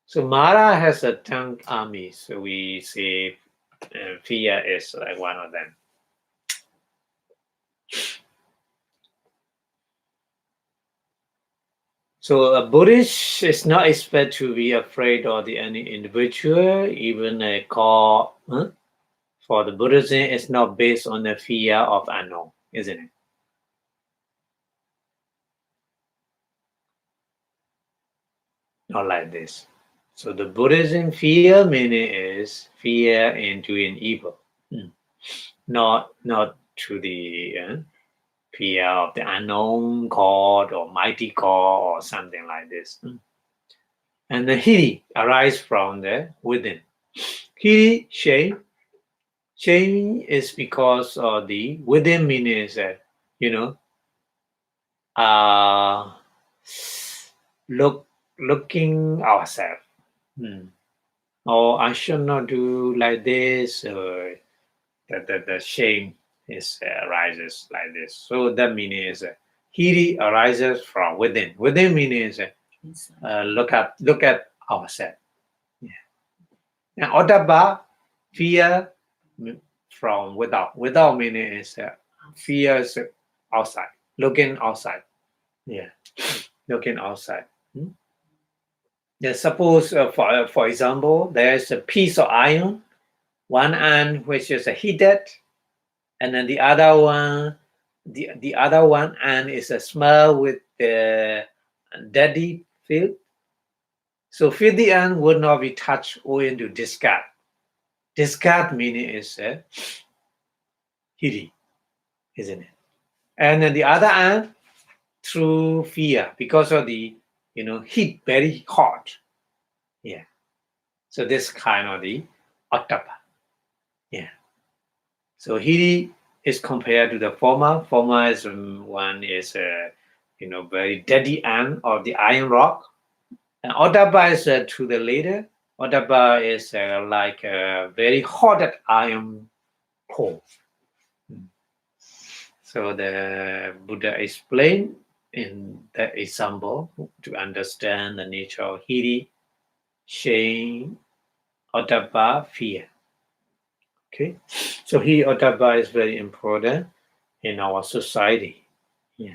So Mara has a 10 armies. So we say fear is like one of them. So a Buddhist is not expected to be afraid of any individual, even a call. For the Buddhism, it's not based on the fear of unknown, isn't it? Not like this. So the Buddhism fear meaning is fear in doing evil, not to the fear of the unknown God or mighty God or something like this. And the hiri arises from the within. Hiri, shame. Shame is because of the within meaning is uh, looking ourselves. Or I should not do like this. The shame is arises like this. So that meaning is hiri arises from within. Within meaning is look at ourselves. Yeah. And ottappa, fear from without. Without meaning is fear is outside, looking outside. Yeah, looking outside. Yeah, suppose for example, there's a piece of iron, one end which is heated, and then the other one, the other one end is a smell with the dirty feel. So filthy end would not be touched owing to discard. Discard meaning is hiri, isn't it? And then the other end through fear because of the heat very hot. Yeah. So this kind of the ottappa. Yeah. So hiri is compared to the former. Former is one is very dirty end of the iron rock, and ottappa is to the later. Ottappa is like a very hot iron core. So the Buddha explained in that example to understand the nature of hiri, shame, ottappa, fear. Okay, so hiri ottappa is very important in our society. Yeah.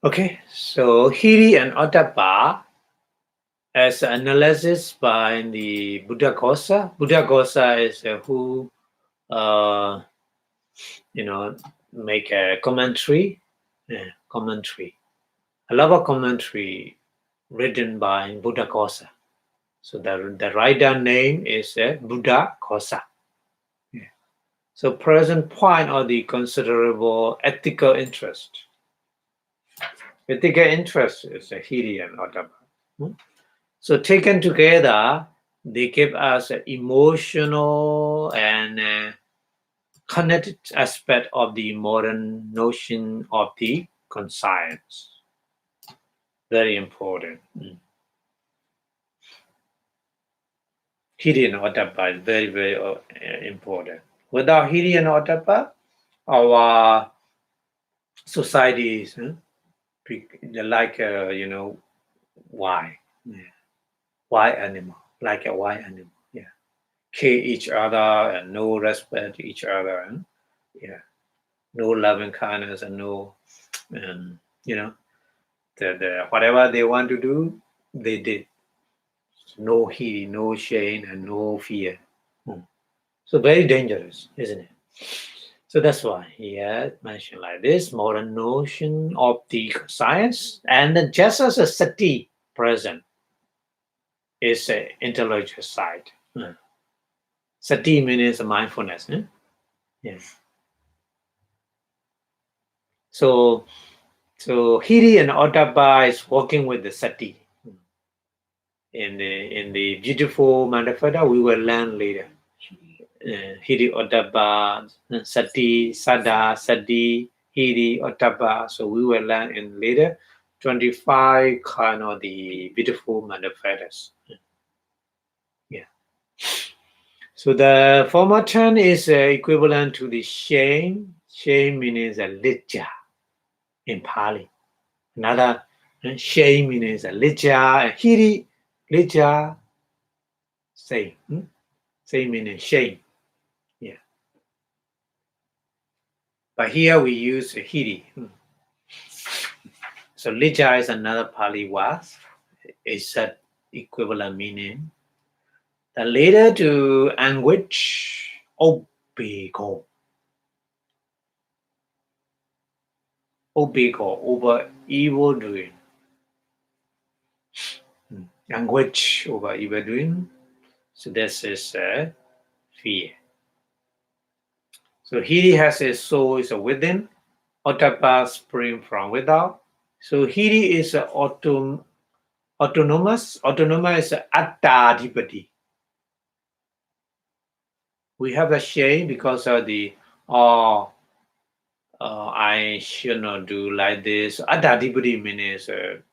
Okay, so hiri and ottappa as analysis by the Buddhaghosa. Buddhaghosa is who make a commentary. Yeah, commentary. A lot of commentary written by Buddhaghosa. So the writer name is Buddhaghosa. Yeah. So present point of the considerable ethical interest. Ethical interest is a hiri and ottappa. So taken together, they give us an emotional and connected aspect of the modern notion of the conscience. Very important. Hiri and ottappa is very, very important. Without hiri and ottappa, our society is like why? Yeah. Why animal? Like a why animal? Yeah. Kill each other and no respect to each other. Yeah. No loving kindness and no, the whatever they want to do, they did. No hiri, no shame, and no fear. So very dangerous, isn't it? So that's why he had mentioned like this modern notion of the science, and then just as a sati present is an intellectual side. Sati means mindfulness. Yes. So Hiri and Ottappa is working with the Sati. In the beautiful Mandapada, we will learn later. Hiri, Ottappa, Sati, Sada, Sati, Hiri, Ottappa. So we will learn in later 25 kind of the beautiful Mandapadas. Yeah. So the former term is equivalent to the shame. Shame means a lija in Pali. Another shame means a lija, and hiri, lija, same. Same meaning shame. Yeah. But here we use hiri. So lija is another Pali word. It's an equivalent meaning. The later to language obego. Obego, over evil doing. Language over evil doing. So this is fear. So Hiri has a soul is within. Ottappa spring from without. So Hiri is autonomous. Autonomous is attadipati. We have a shame because of the I should not do like this. Attadipati means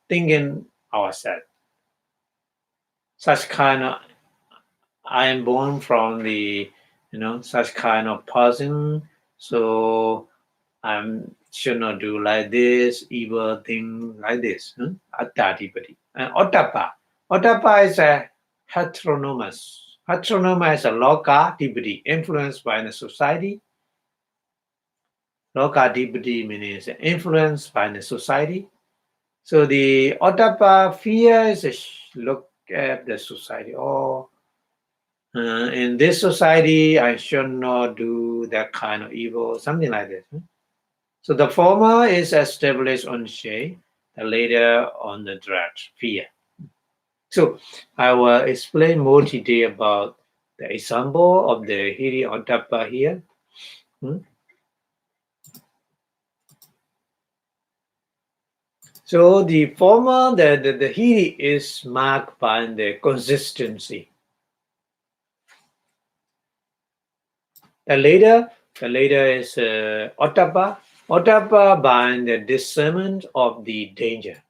thinking ourselves. Such kind of I am born from the such kind of person. So I should not do like this, evil thing like this. Attadipati. And Ottappa. Ottappa is a heteronomous. Heteronomous is a loka-dipati, influenced by the society. Loka-dipati means influenced by the society. So the Ottappa fear is a look at the society. In this society, I should not do that kind of evil, something like this. So the former is established on shame, the later on the dread, fear. So I will explain more detail about the example of the Hiri Ottappa here. So the former, the Hiri is marked by the consistency. The later is Ottappa. Ottappa by the discernment of the danger.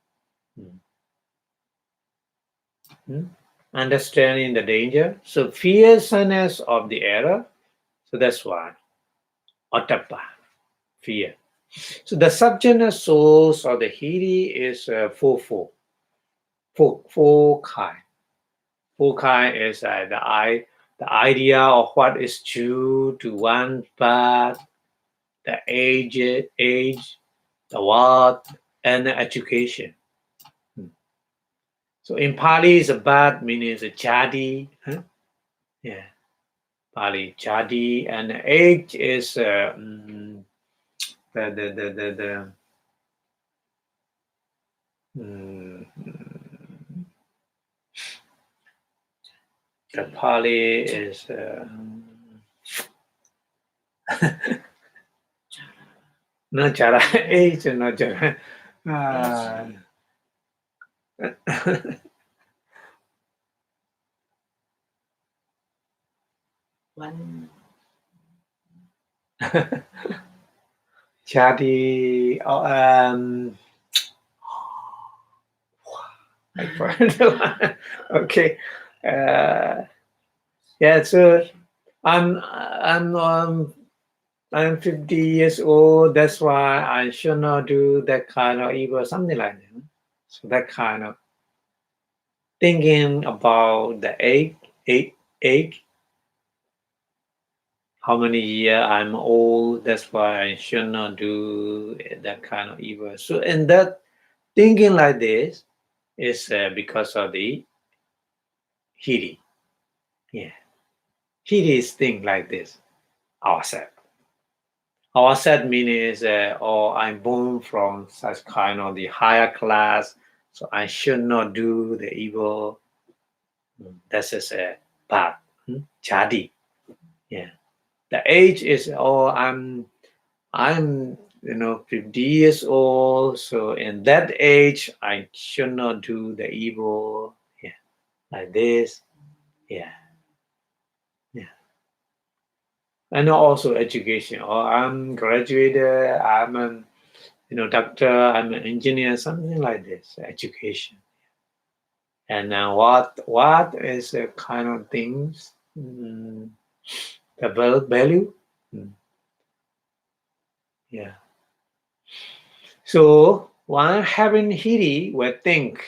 Understanding the danger. So fierceness of the error. So that's why. Ottappa, fear. So the subject source of the Hiri is four kind. Four kind is the idea of what is true to one path, the age, the what, and the education. So in Pali, is a bad means a jadi. Yeah, Pali jadi, and the age is the Pali is no chara age no chara. One. Jadi okay. Yeah, so I'm 50 years old. That's why I should not do that kind of evil, something like that. So that kind of thinking about the age, how many years I'm old. That's why I should not do that kind of evil. So in that thinking like this is because of the Hiri. Yeah, Hiri is think like this. Ourselves. Ourselves means I'm born from such kind of the higher class, so I should not do the evil. That is a bad. Jadi. Yeah. The age is I'm 50 years old. So in that age, I should not do the evil. Yeah, like this. Yeah, yeah. And also education. Or I'm graduated. I'm a doctor. I'm an engineer. Something like this. Education. And what is the kind of things the value? Mm, yeah. So one having hiri will think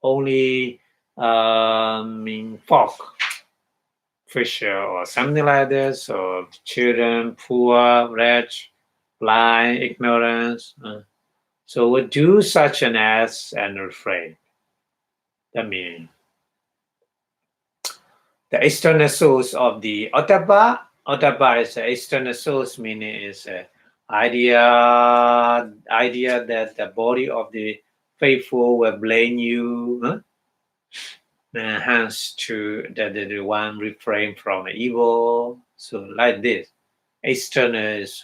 only in folk, fisher or something like this, or children, poor, wretch, blind, ignorance. So we do such an as and refrain. That means the external source of the Ottappa is the external source, meaning is idea that the body of the faithful will blame you. Hence to the one refrain from evil. So like this. External is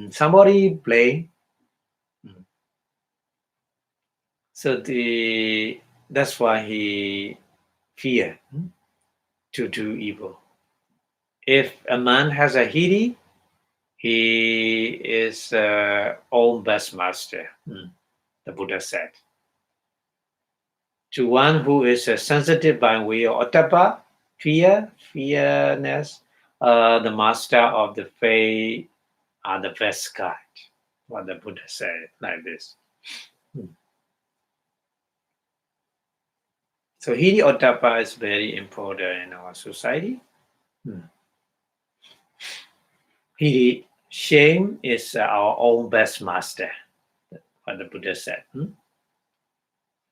somebody blame. So that's why he fear to do evil. If a man has a hiri, he is own best master. The Buddha said. To one who is sensitive by way of Ottappa, fearness, the master of the faith are the best guide. What the Buddha said like this. So Hiri Ottappa is very important in our society. Hiri, shame is our own best master. What the Buddha said.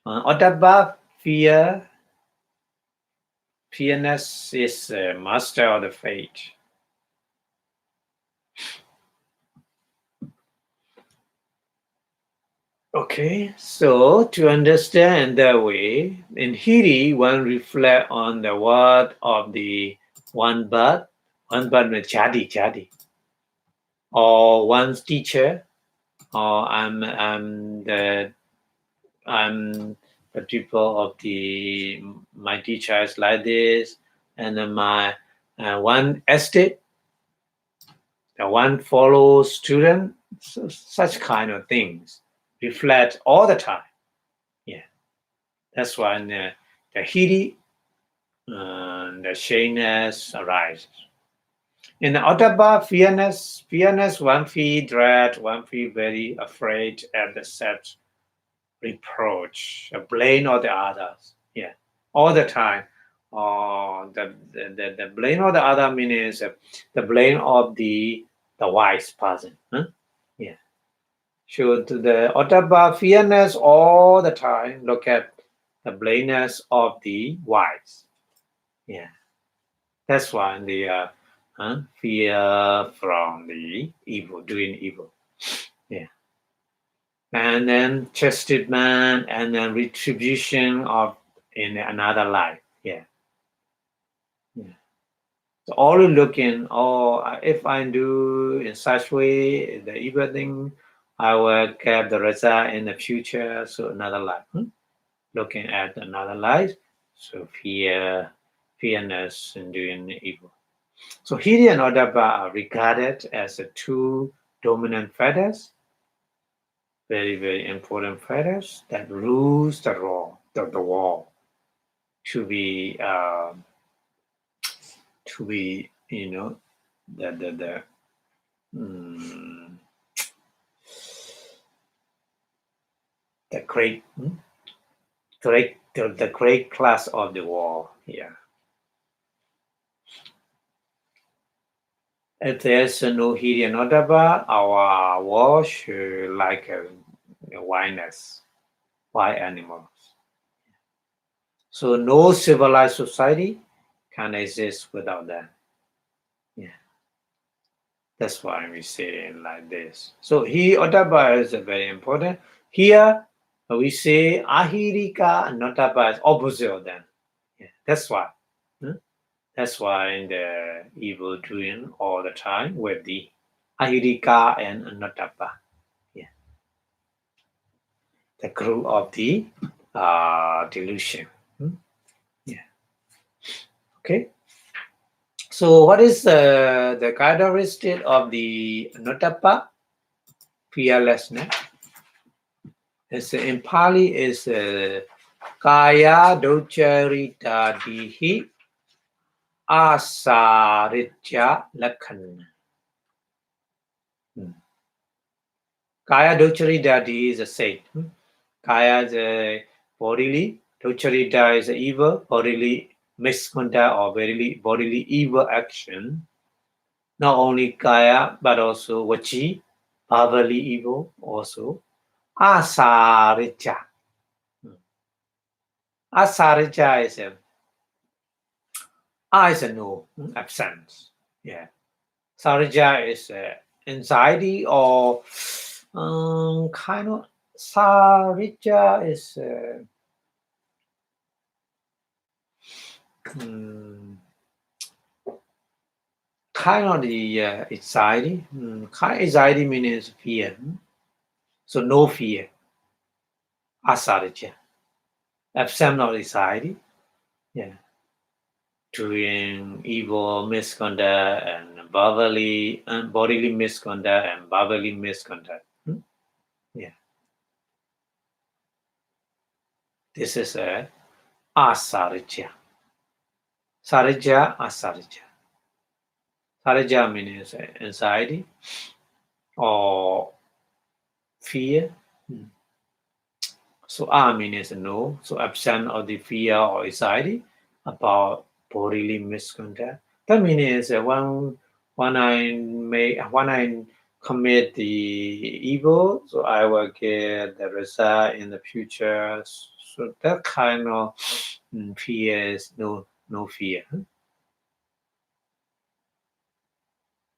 Ottappa, fearness is master of the faith. Okay, so to understand that way, in Hiri, one reflect on the word of the one bird with jadi, or one's teacher, or I'm the people of my teacher is like this, and then my one estate, the one follow student, so, such kind of things reflect all the time. Yeah, that's why the hiri, the shayness arises. In the Ottappa, fearness, one feel dread, one feel very afraid at the set reproach, blame of the others. Yeah, all the time. The blame of the other means the blame of the wise person. Yeah. So to the Ottappa, fearness all the time. Look at the blameless of the wise. Yeah. That's why the fear from the evil, doing evil. Yeah. And then chastisement and then retribution of in another life. Yeah. Yeah. So always looking, if I do in such way the evil thing, I will get the result in the future. So another life. Looking at another life. So fearness and doing evil. So Hiri and Ottappa are regarded as the two dominant feathers, very, very important feathers that rules the wall to be the great the great class of the wall. Yeah. If there's no Hiri and Ottappa, our wall should like a wild animals. So no civilized society can exist without that. Yeah. That's why we say it like this. So here Ottappa is very important. Here we say Ahirika and Ottappa is opposite of them. Yeah. That's why. That's why in the evil doing all the time with the Ahirika and Anotapa. Yeah. The group of the delusion. Yeah. Okay. So what is the characteristic of the Anotapa? Fearlessness. In Pali is Kaya Docharita Dihi Asaritya Lakhan. Kaya Docharita Dihi is a saint. Kaya is a bodily, Docharita is evil, bodily misconduct or bodily evil action. Not only Kaya, but also Vachi, verbally evil also. Asaritya. Asaritya is a no, absence. Yeah. Sarija is anxiety or kind of Sarija is kind of the anxiety. Kind of anxiety means fear. So no fear. Asarija. Absence of anxiety. Yeah. Doing evil misconduct and bodily misconduct and bodily misconduct. Yeah. This is a asarija. Sarija, asarija. Sarija means anxiety or fear. So means no. So absent of the fear or anxiety about bodily misconduct. That means when I commit the evil, so I will get the result in the future. So that kind of fear is no fear.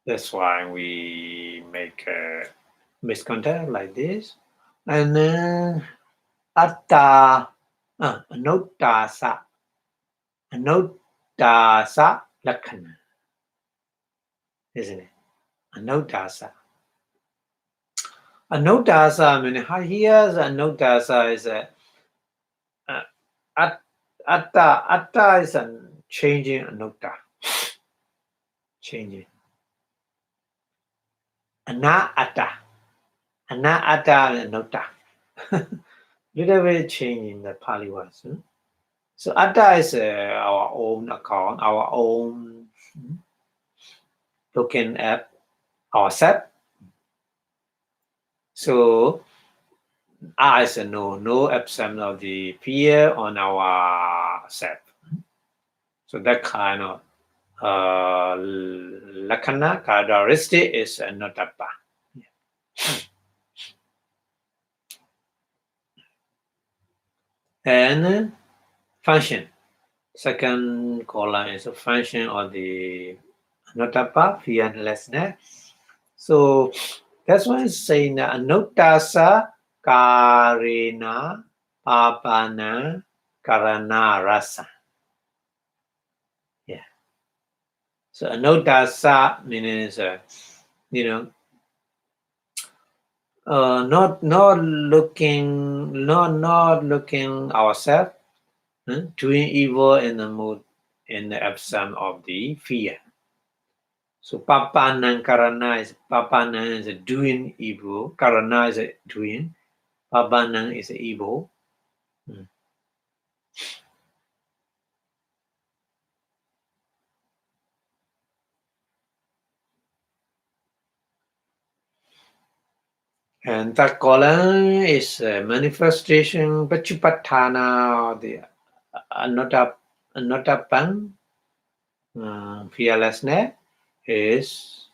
That's why we make misconduct like this. And atta anodasa lakhana, isn't it? Anodasa. Anodasa, I mean, here's anodasa is a atta is a changing anoda. Changing. Ana atta anoda. Little bit change in the Pali words. So atta is our own account, our own looking at ourselves. So is a no absence of the fear on our self. So that kind of lakkhana characteristic is a notapa. And function. Second column is a function of the notapa, fearlessness. So that's why it's saying anotasa karena papana karana rasa. Yeah. So anodasa means not looking ourselves, doing evil in the mood in the absence of the fear. So papanang karana is doing evil, karana is doing, papanang is evil. And that column is a manifestation, Vipassanā, the anotapang, fearlessness, is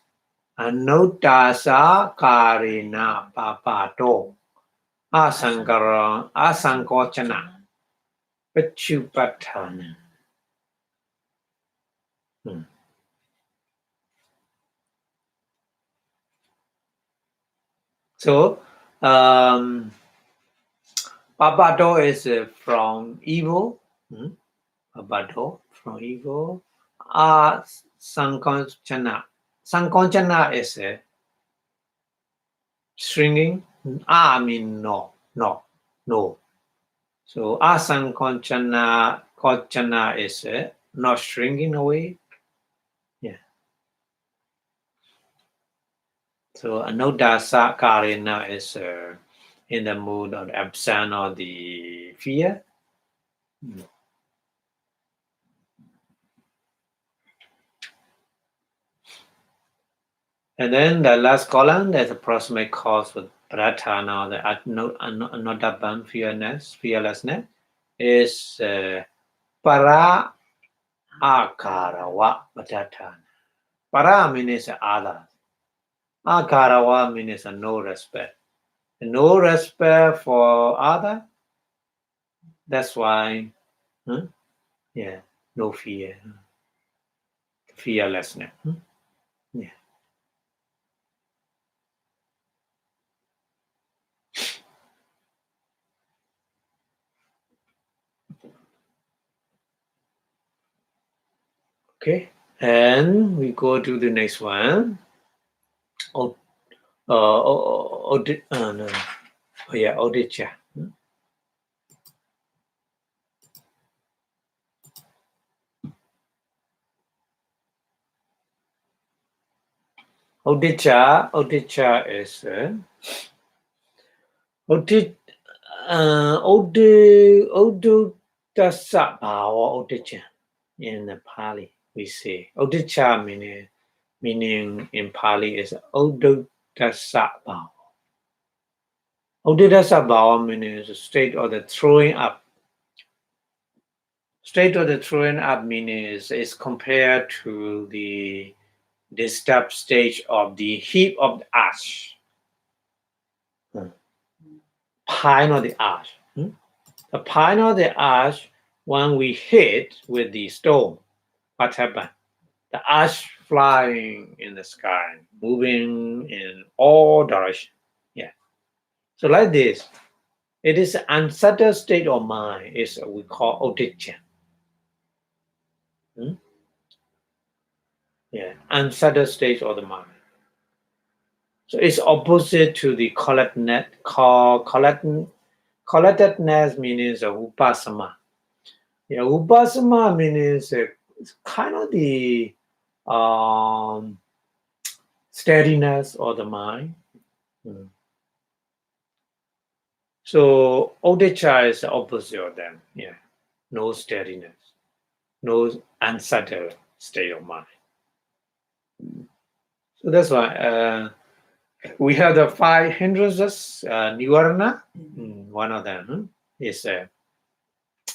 anodasa karina papato, asankochana, Vipassanā. So, papato is from evil. Papato from evil. Sankonchana. Sankonchana is Shrinking? I mean no. So asankanchana is not shrinking away. Yeah. So anodasa karina is in the mood of absent or the fear. And then the last column, there's a proximate cause with pratana, the anodabam fearlessness, is para akarawa patatana. Para means other. Akarawa means no respect. No respect for other. That's why, yeah, no fear. Fearlessness. Yeah. Okay, and we go to the next one. Odisha. Odisha is Odudasa or Odisha in the Pali. We say Odisha meaning in Pali is Odudasa Bhava. Odudasa Bhava means the state of the throwing up. State of the throwing up means is compared to the disturbed stage of the heap of the ash. Pile of the ash. The pile of the ash, when we hit with the stone, what happened? The ash flying in the sky, moving in all directions. Yeah. So like this, it is an unsettled state of mind, is what we call odicca. Yeah, unsettled state of the mind. So it's opposite to the collectedness means Vipassanā. Yeah, Vipassanā means kind of the steadiness of the mind. So Odicca is the opposite of them. Yeah, no steadiness, no unsettled state of mind. So that's why we have the 5 hindrances. Nivarana, one of them is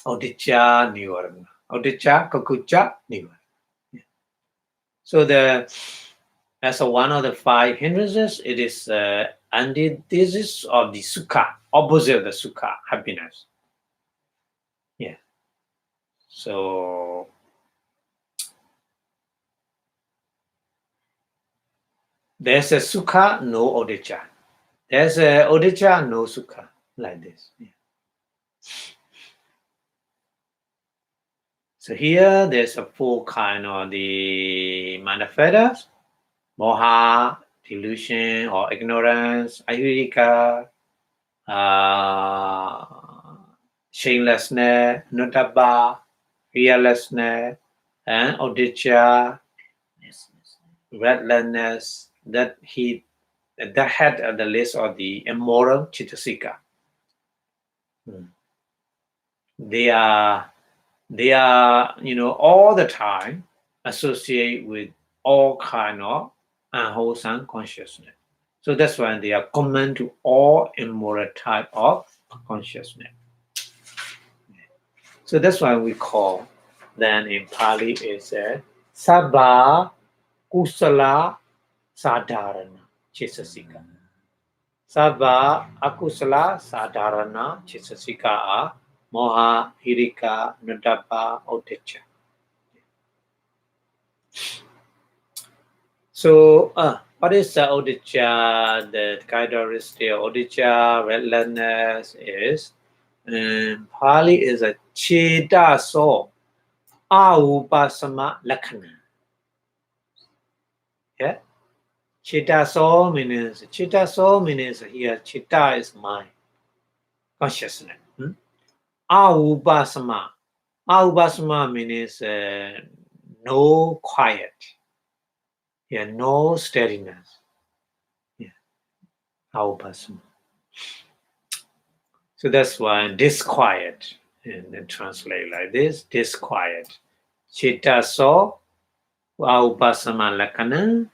Odicca Nivarana. Odicca, Kakucha, Nivarana. Yeah. So as one of the 5 hindrances, it is antithesis of the Sukha, opposite of the Sukha, happiness. Yeah. So there's a Sukha, no Odicca. There's a Odicca, no Sukha, like this. Yeah. So here there's a 4 kind of the manifestos: moha, delusion or ignorance, ayurika, shamelessness, notaba, fearlessness, and odicca, restlessness. That had the list of the immoral chitasika. They are all the time associate with all kind of unwholesome consciousness. So that's why they are common to all immoral type of consciousness. So that's why we call then in Pali is Sabba Kusala Sadharana Chitasika. Sabba Akusala Sadharana Chitasika Moha, Hirika, Nodapa, Odicca. So, what is Odicca? The characteristic of Odicca, restlessness is, Pali is a Cheta so, Ahupasama Lakhana. Yeah? Chitta soul means here. Chitta is mind, consciousness. Ahupasama. Ahupasama means no quiet. Yeah, no steadiness. Yeah, Ahupasama. So that's why disquiet. And then translate like this: disquiet. Chitta so Ahupasama lakana.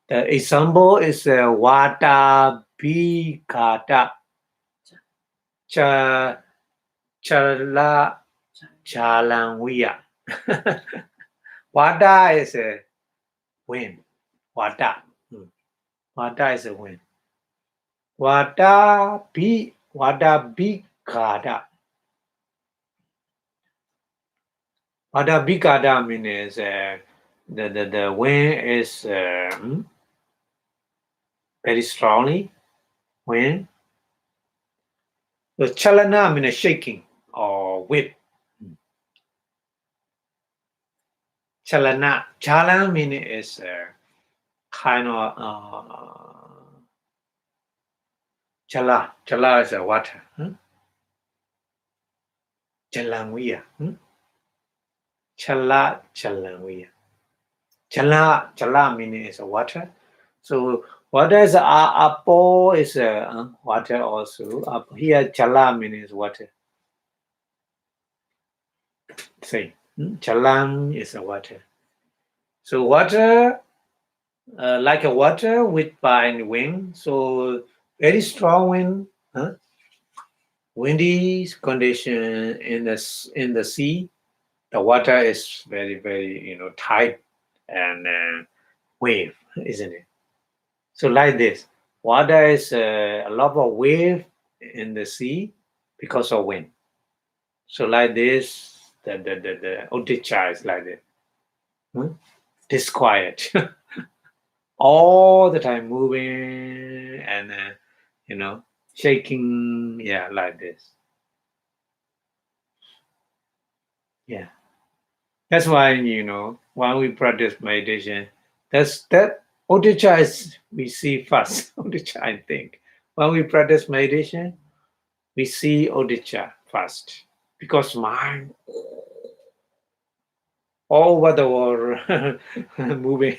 The example is Vata Bhikata Chala Chalanviya. Vata is a wind. Vata. Vata is a wind. Vata Bhikata. Vata Bhikata means the wind is very strongly wind. The chalana means shaking or whip. Chalana. Chala means is kind of chala. Chala is water. Chalanviya. Chalanviya. Chala means is water. So water is apo is water also. Up here chala means water. Say chalang is a water. So water like a water with by wind. So very strong wind. Windy condition in the sea. The water is very tight and wave, isn't it? So like this, water is a lot of wave in the sea because of wind. So like this, the Odisha is like this. Disquiet. All the time moving and shaking, yeah, like this. Yeah. That's why, when we practice meditation, that Odisha is we see first. Odisha, I think. When we practice meditation, we see Odisha first. Because mind all over the world moving.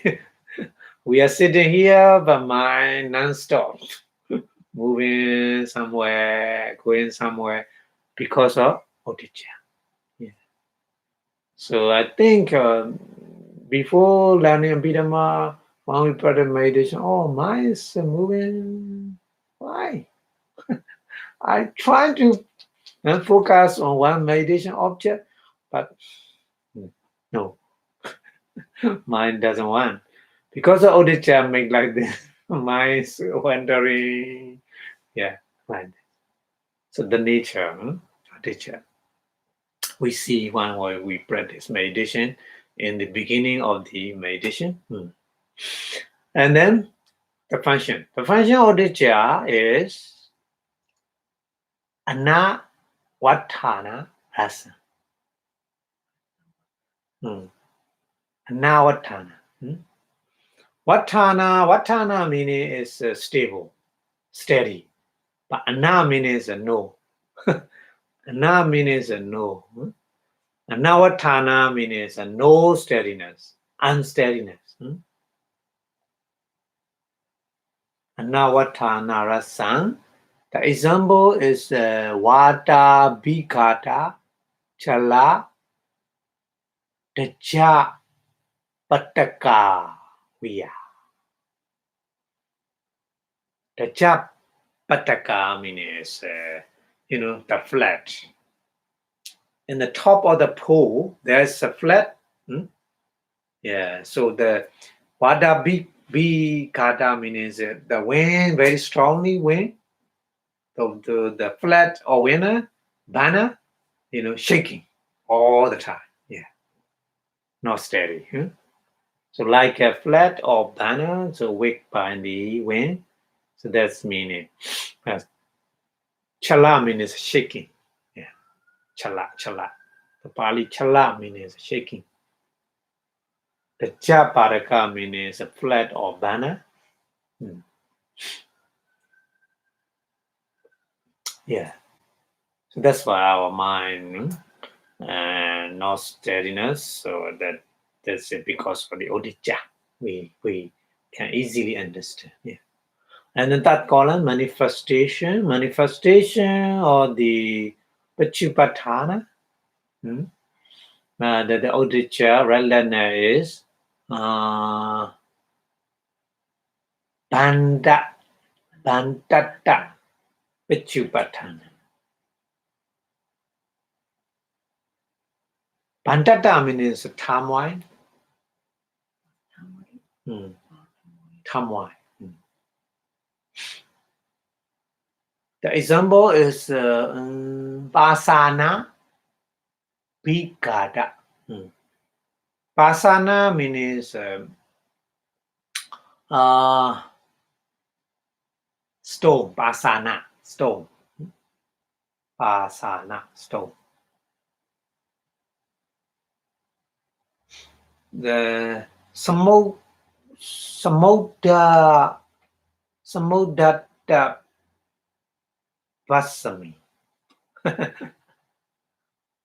We are sitting here, but mind non-stop. Moving somewhere, going somewhere because of Odisha. Yeah. So I think before learning Abhidhamma, when we practice meditation, mind is moving. Why? I try to focus on one meditation object, but no, mind doesn't want. Because of Odisha make like this, mind is wandering. Yeah, like this. So the nature, Odisha. We see one way we practice meditation in the beginning of the meditation. And then the function. The function of the cha is anavatana rasa. Anavatana. Vatana meaning is stable, steady. But ana meaning is a no. Ana means a no. Anavatana means a no steadiness, unsteadiness. Anavatana rasan. The example is Vata Bhikata Chala Dacha Pataka Viya. Dacha Pataka means the flat. In the top of the pole, there's a flat. Yeah, so the Vata Bhikata means the wind, very strongly wind. The flat or winner, banner, shaking all the time. Yeah, not steady. So like a flat or banner, so wick by the wind. So that's meaning. Chala means shaking. Yeah, chala. The Pali chala means shaking. The chaparaka means a flat or banner. Yeah. So that's why our mind and not steadiness. So that's it because of the odicca. We can easily understand. Yeah. And then that column manifestation or the Pachupatthana. The odicca redlener is Bandata Pachupatthana. Bandata means turmoil. Turmoil. The example is Vipassanā Bhikkhada. Vipassanā means stone. Vipassanā, stone. Vipassanā, stone. The Samudata Vipassanā.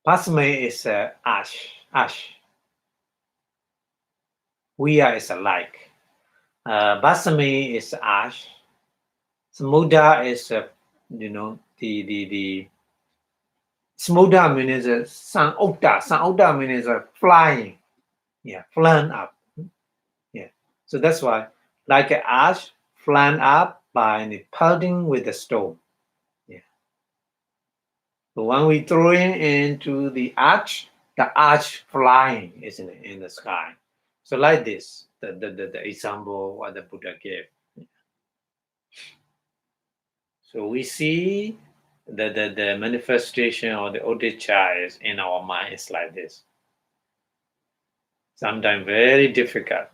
Vipassanā is ash. Viya is a like. Vipassanā is ash. Samudra is the Samudra means sun Utta means flying. Yeah, flying up. Yeah. So that's why like an ash flying up by pelting with the stone. Yeah. So when we throw it into the arch flying, isn't it, in the sky. So like this, the example what the Buddha gave. So we see the manifestation or the odicca is in our mind is like this. Sometimes very difficult.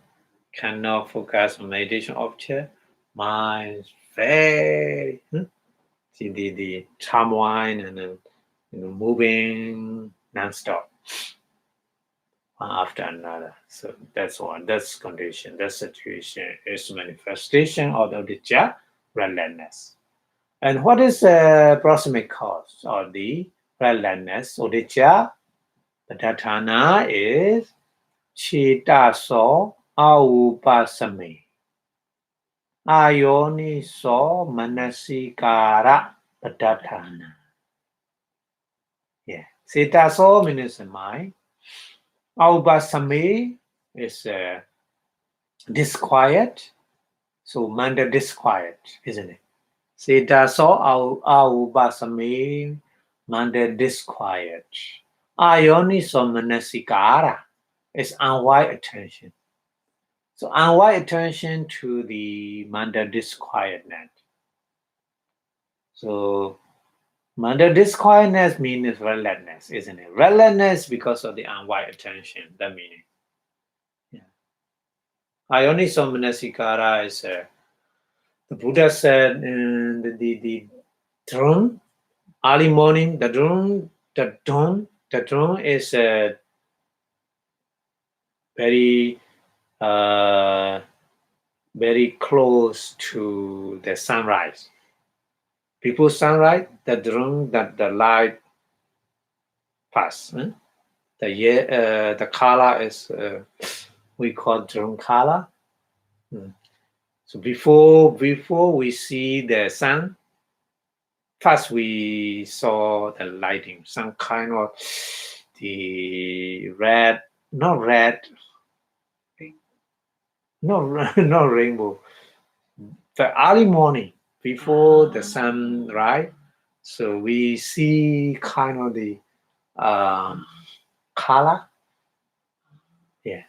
Cannot focus on meditation object. Mind is very see the turmoil and then moving non-stop one after another. So that's one. That's condition. That situation is manifestation of the odicca, relentlessness. And what is the proximate cause of the relentlessness? Odicca, Padhatthana is Chitaso Avupasame. Ayoniso Manasikara Padhatthana. Yeah. Chitaso means the mind. Avupasame is disquiet. So manda disquiet, isn't it? Chitaso Avupasame manda disquiet. Ayoniso Manasikara is unwise attention. So unwise attention to the manda disquietness. So manda disquietness means relentlessness, isn't it? Relentlessness because of the unwise attention, that meaning. Yeah. Ayoniso manasikara is the Buddha said in the dawn, early morning, the dawn is very very close to the sunrise. Before sunrise, the light pass. The color is we call drone color. So before we see the sun, first we saw the lighting, some kind of the red, not red, no rainbow. The early morning before the sun rise, so we see kind of the color. Yeah.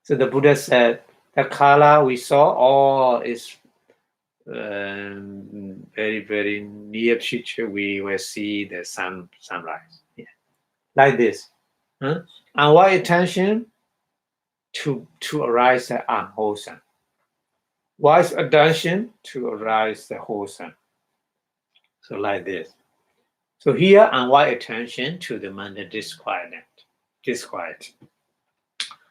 So the Buddha said the color we saw all is very, very near future. We will see the sunrise. Yeah. Like this. Our attention to arise the unwholesome. Wise attention to arise the wholesome. So like this. So here unwise attention to the mind disquiet.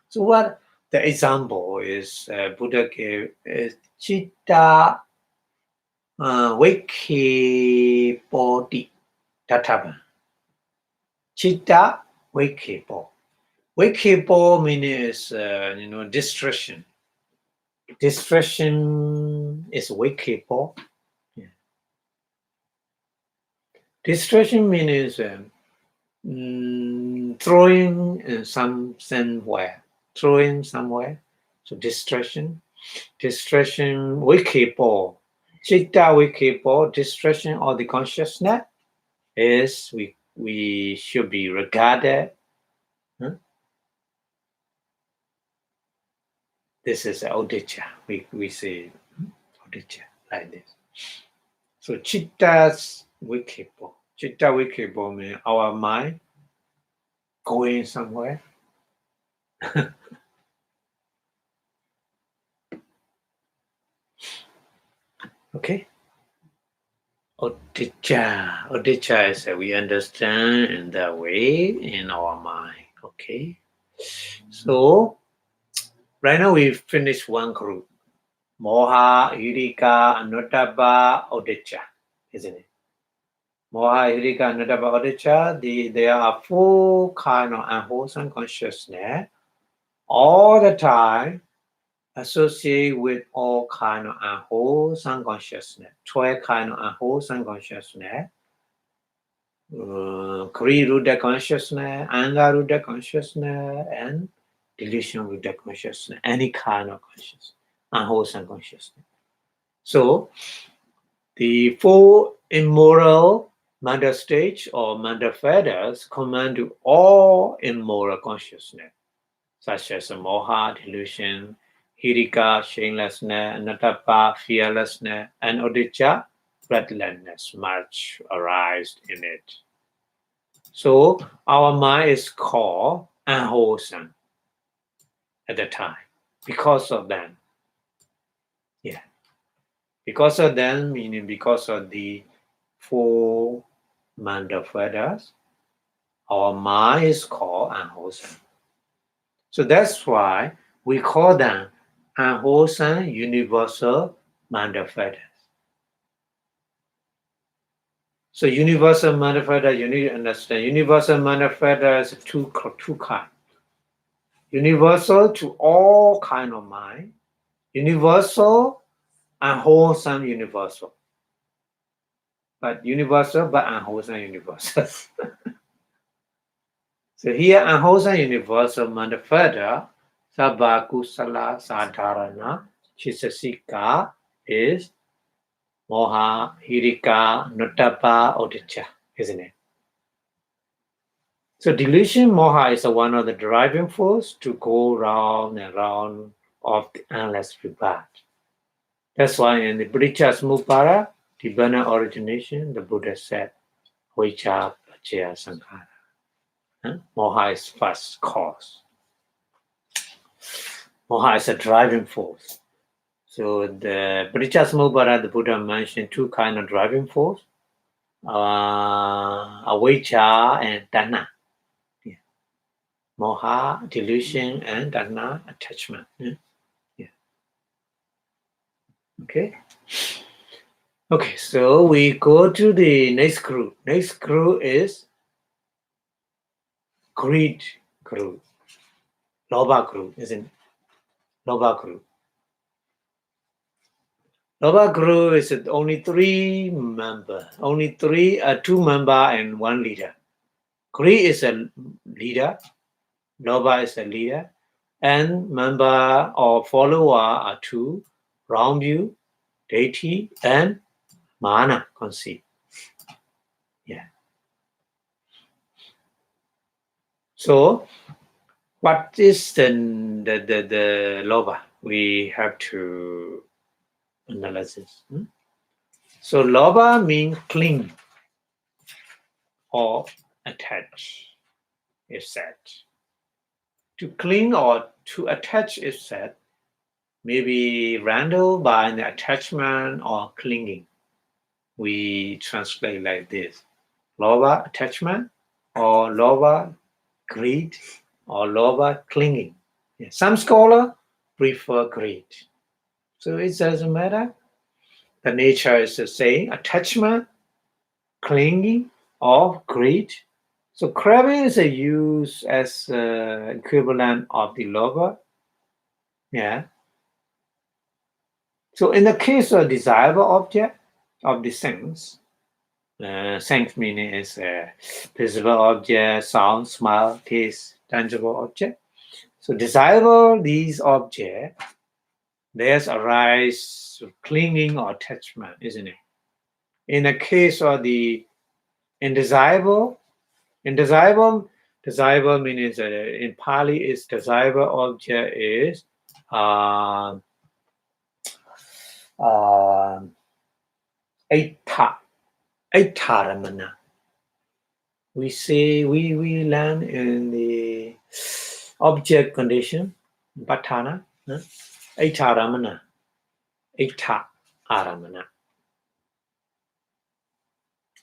So The example is Buddha gave Chitta Vikipoti Tatava. Chitta Vikipo. Vikipo meaning is distraction. Distraction is Vikipo. Yeah. Distraction means throwing somewhere. Throwing somewhere. So distraction. Distraction Vikipo. Chitta Vikipo, distraction or the consciousness is we should be regarded. This is Odicca. We say Odicca like this. So Chitta's Vikipo. Chitta Vikipo means our mind going somewhere. Okay. Odicca. Odicca is we understand in that way in our mind. Okay. So right now we finished one group. Moha, Hidika, Anuttapa, Odicca, isn't it? Moha, Hidika, Anuttapa, Odicca, there are four kind of unwholesome consciousness all the time associated with all kind of unwholesome consciousness. 12 kind of unwholesome consciousness. Greed-rooted consciousness, anger-rooted consciousness, and delusion-rooted consciousness. Any kind of consciousness, unwholesome consciousness. So, the four immoral mental stage or mental feathers command to all immoral consciousness, such as moha, delusion, hirika, shamelessness, anattapa, fearlessness, and odicca, breathlessness, much arise in it. So our mind is called unwholesome at the time because of them. Yeah. Because of them, meaning because of the four mental feathers, our mind is called unwholesome. So that's why we call them unwholesome universal mental feathers. So universal mental feather, you need to understand. Universal mental feather is two kinds. Universal to all kind of mind. Universal unwholesome universal. But universal but unwholesome universal. So here unwholesome universal mental feather, sabba kusala sadharana chisasika is moha, hirika, nuttapa, odicca, isn't it? So delusion, moha is one of the driving force to go round and round of the endless rebirth. That's why in the Bodhisattva Nibbana origination, the Buddha said, Vicca Pacaya Sankhara. Moha is first cause. Moha is a driving force. So the Bodhisattva, the Buddha mentioned two kind of driving force, avijja and tanha. Yeah. Moha, delusion, and tanha, attachment. Yeah. Okay. Okay, so we go to the next group. Next group is greed group. Lobha group, isn't it? Lobha group. Lobha group is only three member. Only two member and one leader. Greed is a leader. Lobha is a leader. And member or follower are two. Wrong view, deity, and mana, conceit. Yeah. So, what is the lobha? We have to analyze this. So lobha means cling or attach, is said. To cling or to attach is said, maybe handled by an attachment or clinging. We translate like this: lobha attachment, or lobha greed, or lobha clinging. Yeah. Some scholars prefer greed. So it doesn't matter. The nature is the same, attachment, clinging, or greed. So craving is a use as equivalent of the lover. Yeah. So in the case of desirable object of the sense, sense meaning is a visible object, sound, smell, taste, tangible object. So desirable these objects, there's arise clinging or attachment, isn't it? In the case of the indesirable, desirable means in Pali is desirable object is uh, uh, Aitaramana. We say we learn in the object condition, Bhatana, Aitaramana, Aita Aramana.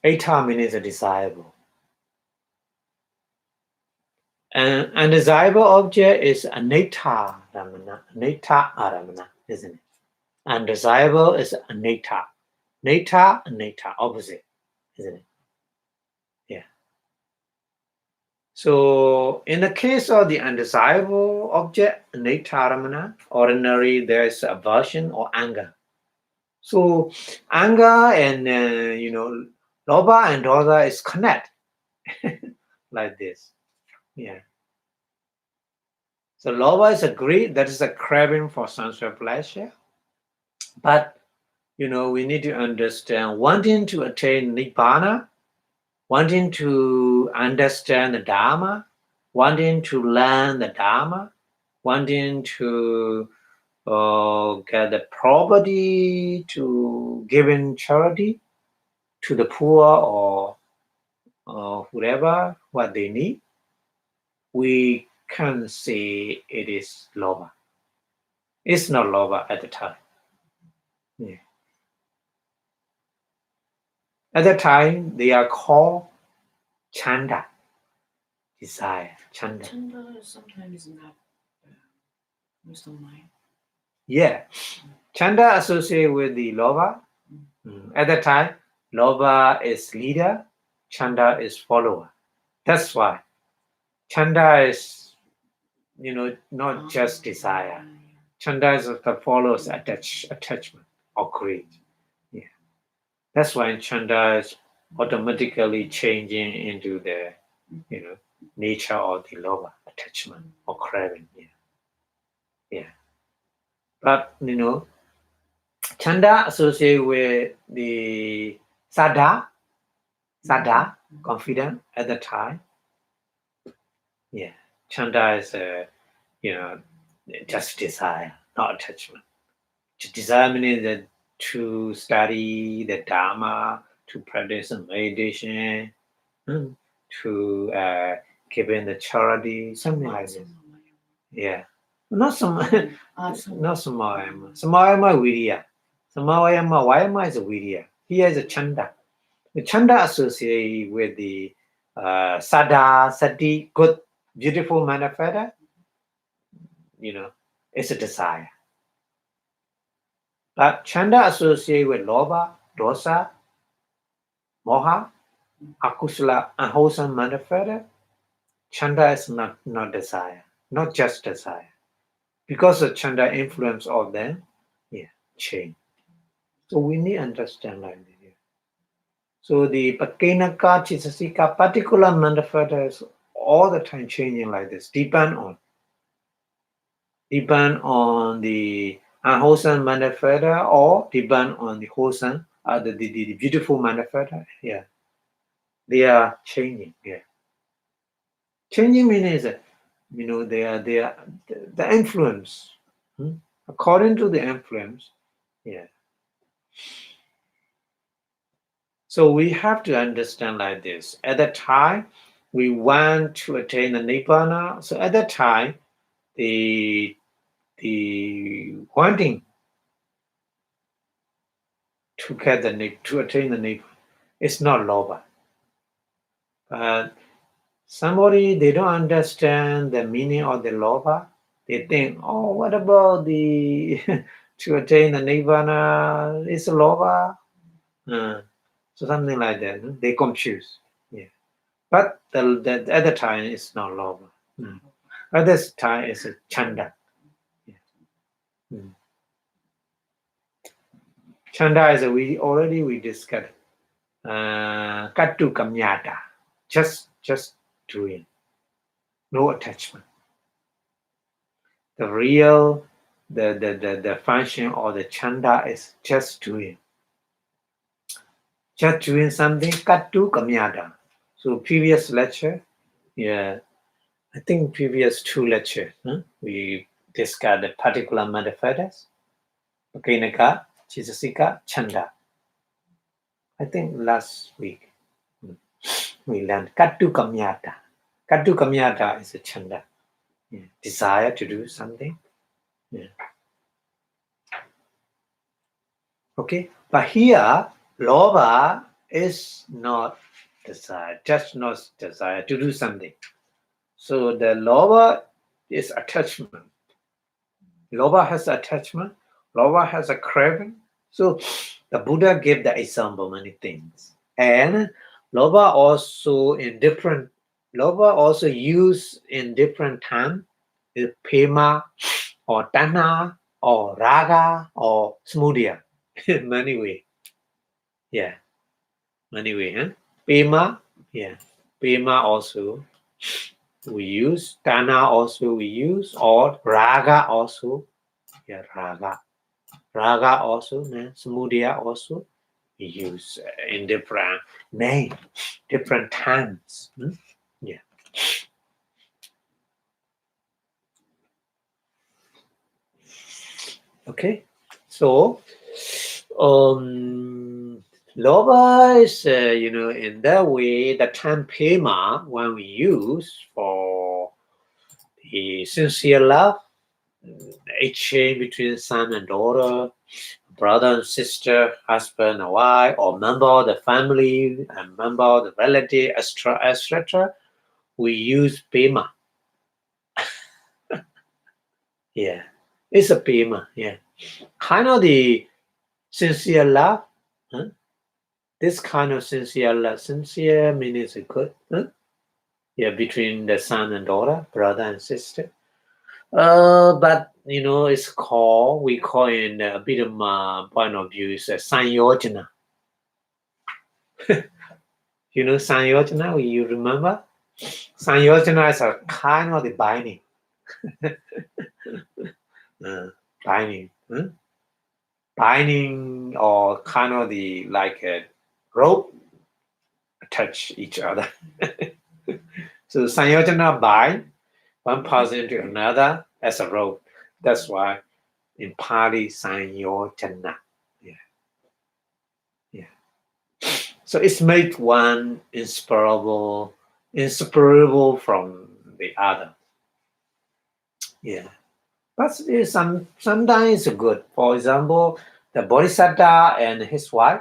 Aita means a desirable. And undesirable object is anatta aramana, isn't it? Undesirable is anatta. Anatta, opposite, isn't it? Yeah. So in the case of the undesirable object, anatta aramana, ordinarily there is aversion or anger. So anger and lobha and dosha is connect like this. Yeah. So lobha is a greed, that is a craving for sensual pleasure. But we need to understand wanting to attain nibbana, wanting to understand the Dharma, wanting to learn the Dharma, wanting to get the property to give in charity to the poor or whoever what they need, we can say it is lobha. It's not lobha at the time. Yeah. At that time, they are called chanda, desire. Chanda. Chanda sometimes not wisdom mind. Yeah. Chanda associated with the lobha. At that time, lobha is leader, chanda is follower. That's why chanda is, not just desire. Chanda is the follows attachment or greed. Yeah. That's why chanda is automatically changing into the, nature of the lobha, attachment or craving. Yeah. Yeah. But, chanda associated with the sada, confident at the time. Yeah. Chanda is, just desire, not attachment. Desire means that to study the Dharma, to practice meditation, to give in the charity, something like this. Yeah. Not some, not samayama. Samayama virya. Samayama, vayama is a virya. Here is a chanda. The chanda associated with the sada, sati, good, beautiful manifesta, it's a desire. But chanda associated with lobha, dosa, moha, akusala, unwholesome manifesta, chanda is not desire, not just desire. Because the chanda influence of them, change. So we need to understand like this. So the Pakinaka, Chitasika, particular manifesta is all the time changing like this, depend on the unwholesome manifesta or depend on the wholesome, the beautiful manifesta. Yeah, they are changing. Yeah, changing means they are the influence. According to the influence. Yeah. So we have to understand like this. At that time, we want to attain the nibbana. So at that time, the wanting to attain the nibbana is not lobha. But somebody they don't understand the meaning of the lobha. they think, oh, what about the to attain the nirvana is lova? So something like that. They confuse. Yeah. But the other time is not lova. At this time is a chanda. Yeah. Chanda is we discussed. Kattu kamyata. Just doing. No attachment. The real the function or the chanda is just doing. Just doing something, kattu kamyata. So previous lecture, yeah, I think previous 2 lectures, we discussed the particular metaphysics, Pakinaka, Chisasika, Chanda. I think last week we learned kattu kamyata. Kattu kamyata is a chanda. Yeah. Desire to do something. Yeah. Okay, but here, lobha is not desire, just not desire to do something. So the lobha is attachment. Lobha has attachment. Lobha has a craving. So the Buddha gave the example many things. And lobha also used in different time. Is pema or tanha or raga or samudaya. Many way. Yeah. Many way, huh? Pema, yeah. Pema also we use. Tana also we use. Or raga also. Yeah, raga. Raga also, samudaya also we use in different names, different times. Yeah. Okay. So lobha is, in that way, the term pema, when we use for the sincere love, exchange between son and daughter, brother and sister, husband and wife, or member of the family, and member of the relative, etc., we use pema. Yeah. It's a pema, yeah. Kind of the sincere love, this kind of sincere love, sincere means good, yeah, between the son and daughter, brother and sister. But it's we call in a bit of my point of view, is a sanyojana. Sanyojana, you remember? Sanyojana is a kind of the binding. Binding. Binding or kind of the like a rope touch each other. So sanyojana bind one person to another as a rope. That's why in Pali sanyojana. Yeah. So it's made one inseparable from the other. Yeah. But sometimes it's good. For example, the Bodhisattva and his wife,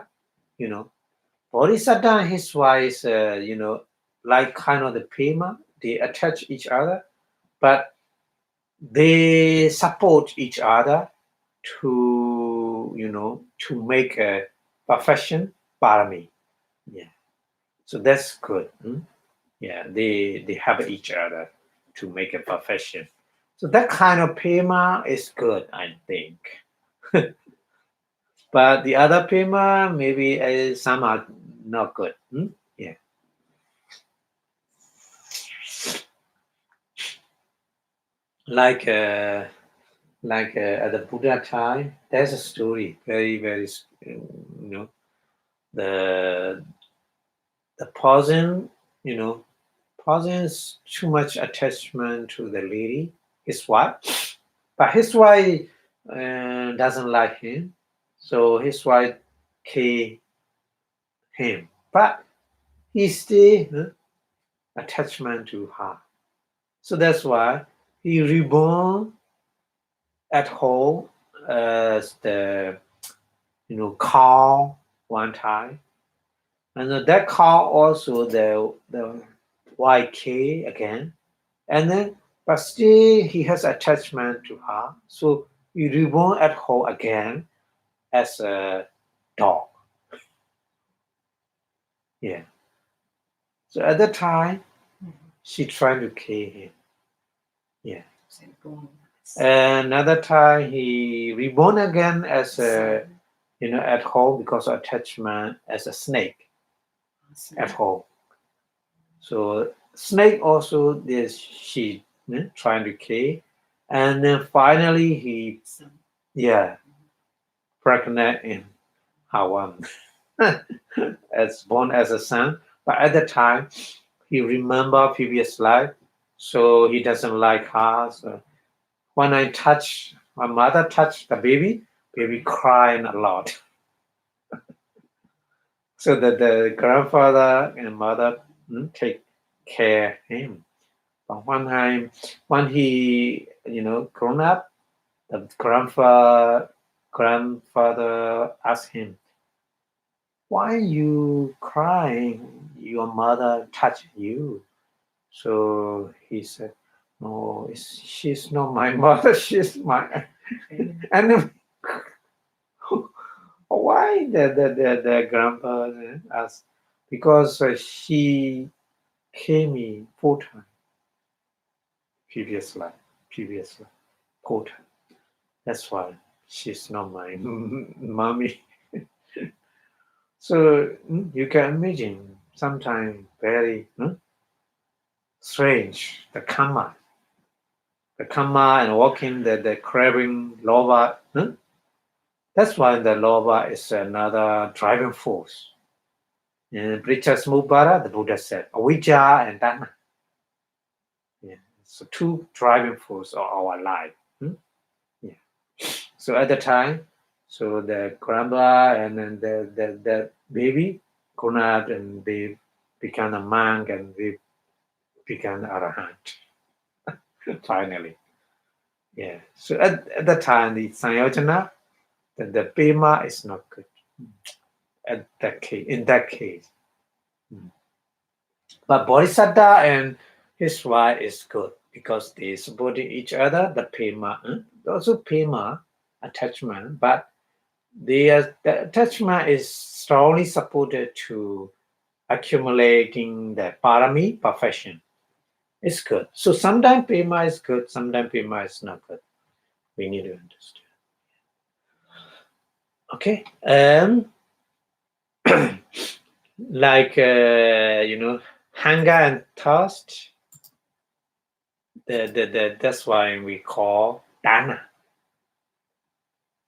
Bodhisattva and his wife, like kind of the pema, they attach each other, but they support each other to make a perfection parami. Yeah. So that's good. Yeah, they help each other to make a perfection. So that kind of pema is good, I think. But the other pema, maybe some are not good. Yeah. Like at the Buddha time, there's a story, very, very, the person, is too much attachment to the lady, his wife, but his wife doesn't like him, so his wife killed him, but he still attachment to her. So that's why he reborn at home as the cow one time, and that cow also the YK again, and then but still he has attachment to her. So he reborn at home again as a dog. Yeah. So at that time, she tried to kill him. Yeah. Another time he reborn again as a at home because of attachment as a snake at home. So snake also this she trying to kill, and then finally he pregnant in Hawan as born as a son. But at the time he remember previous life, so he doesn't like her. So when my mother touched the baby crying a lot. So that the grandfather and mother take care of him. But one time, when he, grown up, the grandfather asked him, "Why you crying? Your mother touched you." So he said, "No, she's not my mother. She's my enemy." Why the grandpa asked? Because she came me 4 times previous life, 4 times. That's why she's not my mommy. So you can imagine sometimes very strange the karma and walking the craving lova. That's why the lova is another driving force. In Pricchasmuppada, the Buddha said, avijja and dana. Yeah. So 2 driving force of our life. Yeah. So at the time, so the grandpa and then the baby grown up and they become a monk and they become arahant. Finally. Yeah. So at the time, the Sanyojana, the pema is not good. In that case. But Bodhisattva and his wife is good because they supporting each other, the pema, also pema attachment, but the attachment is strongly supported to accumulating the parami perfection. It's good. So sometimes pema is good, sometimes pema is not good. We need to understand. Okay. Like hunger and thirst. That's why we call dana.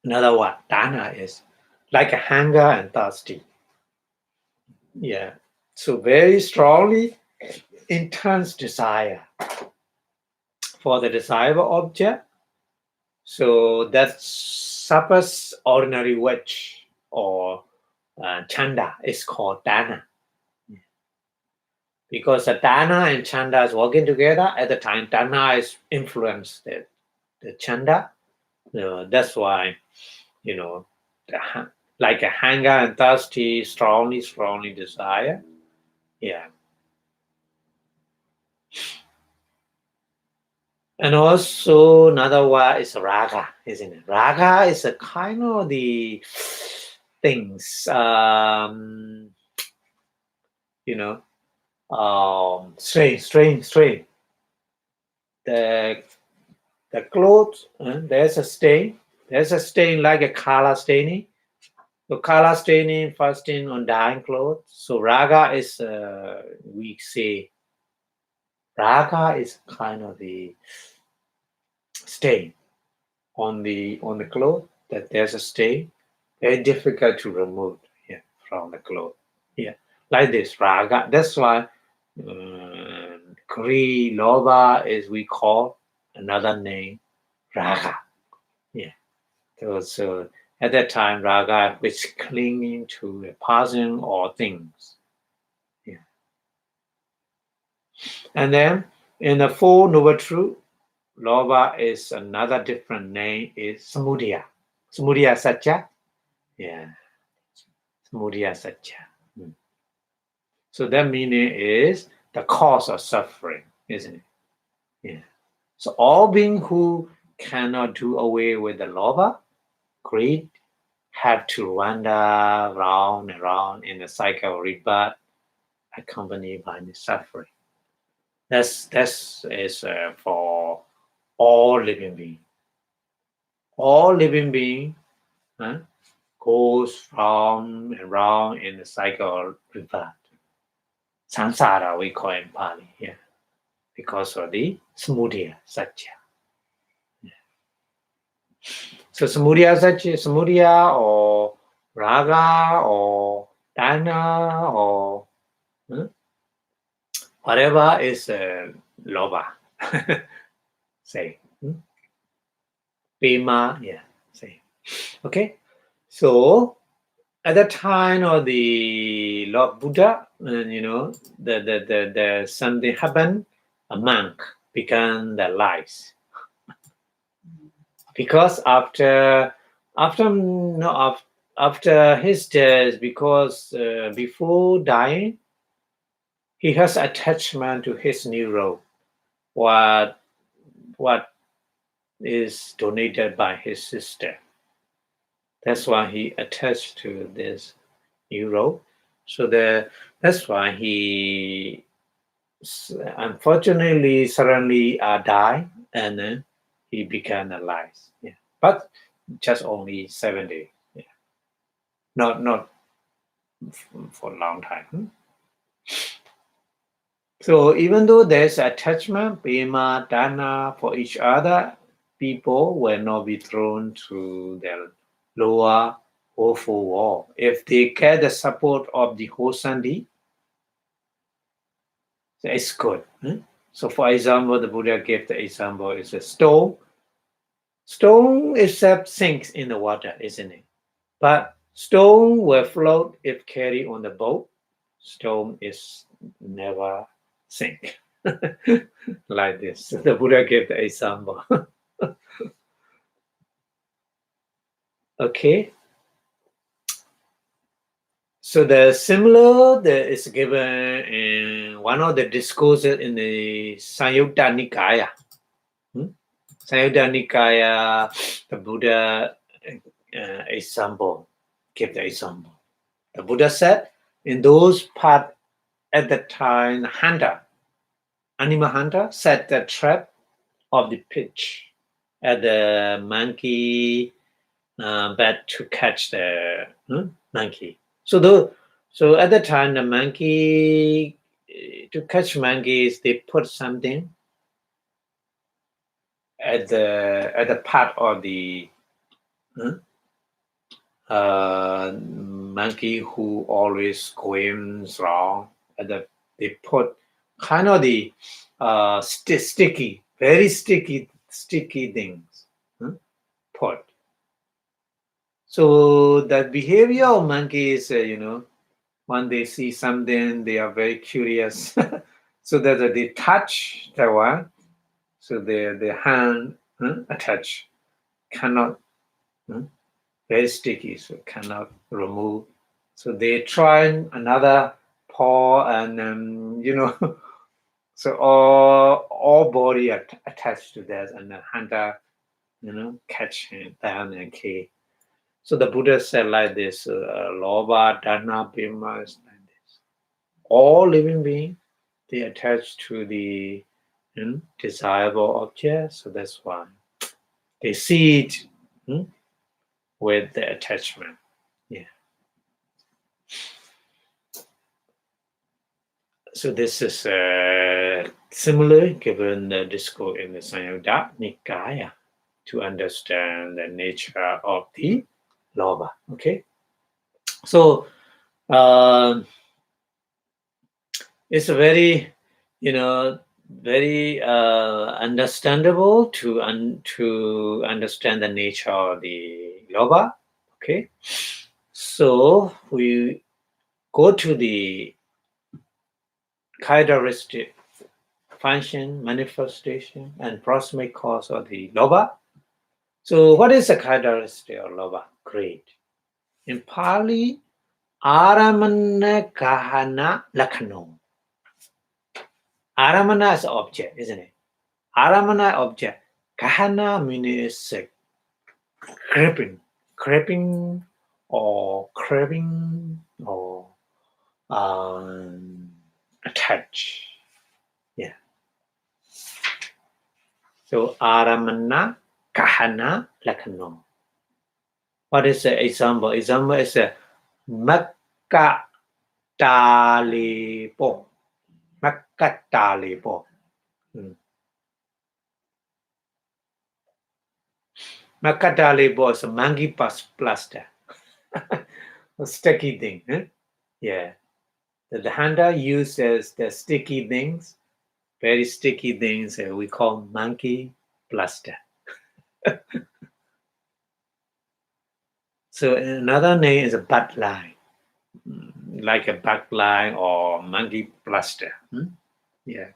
Another word, dana is like a hunger and thirsty. Yeah. So very strongly intense desire for the desirable object. So that supers ordinary wage or chanda is called dana. Because the dana and chanda is working together at the time. Dana is influenced the chanda. That's why, like a hunger and thirsty, strongly desire. Yeah. And also another word is raga, isn't it? Raga is a kind of the things, strange. The clothes, there's a stain. There's a stain like a color staining. So color staining, fasting on dying clothes. So raga is, we say, raga is kind of the stain on the cloth. That there's a stain, very difficult to remove from the cloth. Yeah, like this raga. That's why Kri Loba is we call another name raga. Yeah. So at that time, raga is clinging to a person or things. Yeah. And then in the Four Noble Truths, Loba is another different name is samudaya. Samudaya satya. Yeah. Samudaya satya. So that meaning is the cause of suffering, isn't it? Yeah. So all beings who cannot do away with the lobha, greed, have to wander round and round in the cycle of rebirth, accompanied by the suffering. That's is for all living beings. All living beings goes round and round in the cycle of rebirth. Samsara we call in Pali here, because of the samudaya satya. So samudaya or raga or dana or whatever is lobha. Say. Pema, yeah, say. Okay. So at the time of the Lord Buddha, the something happened, a monk began the lies. Because after his death, because before dying, he has attachment to his new robe, what is donated by his sister. That's why he attached to this new robe. So that's why he unfortunately suddenly died, and then he became alive. Yeah, but just only 7 days. Yeah, not for a long time. So even though there's attachment, prema, dana for each other, people will not be thrown to the lower awful wall. If they get the support of the Hosandi, it's good. So for example, the Buddha gave the example is a stone. Stone itself sinks in the water, isn't it? But stone will float if carried on the boat. Stone is never sink. Like this. The Buddha gave the example. Okay. So the similar that is given in one of the discourses in the Samyutta Nikaya. Samyutta Nikaya, the Buddha example, give the example. The Buddha said, in those parts at the time, animal hunter, set the trap of the pitch at the monkey bed to catch the monkey. So at the time, the monkey, to catch monkeys, they put something at the part of the monkey who always swims wrong. They put kind of the sticky, very sticky things put. So the behavior of monkeys, when they see something, they are very curious. So that they touch that one, so their hand attach, cannot, very sticky, so cannot remove. So they try another paw, and so all body attached to that, and the hunter, catch him down and kill. So the Buddha said like this: lobha, dana, bhima is like this. All living beings, they attach to the desirable object, so that's why they see it with the attachment. Yeah. So this is similar given the discourse in the Samyutta Nikaya to understand the nature of the lobha. Okay. So it's a very, very understandable to understand the nature of the lobha. Okay. So we go to the characteristic, function, manifestation, and proximate cause of the lobha. So what is the characteristic of lobha? Greed. In Pali, aramana kahana lakhano. Aramana is object, isn't it? Aramana object. Kahana means gripping or craving or attach. Yeah. So aramana, kahana, lakano. What is the example? Example is a makka talipo. Makka talipo. Makka talipo is a monkey plaster. A sticky thing. Huh? Yeah. The hunter uses the sticky things, very sticky things we call monkey plaster. So another name is a butt line, like a butt line or monkey plaster. Yeah,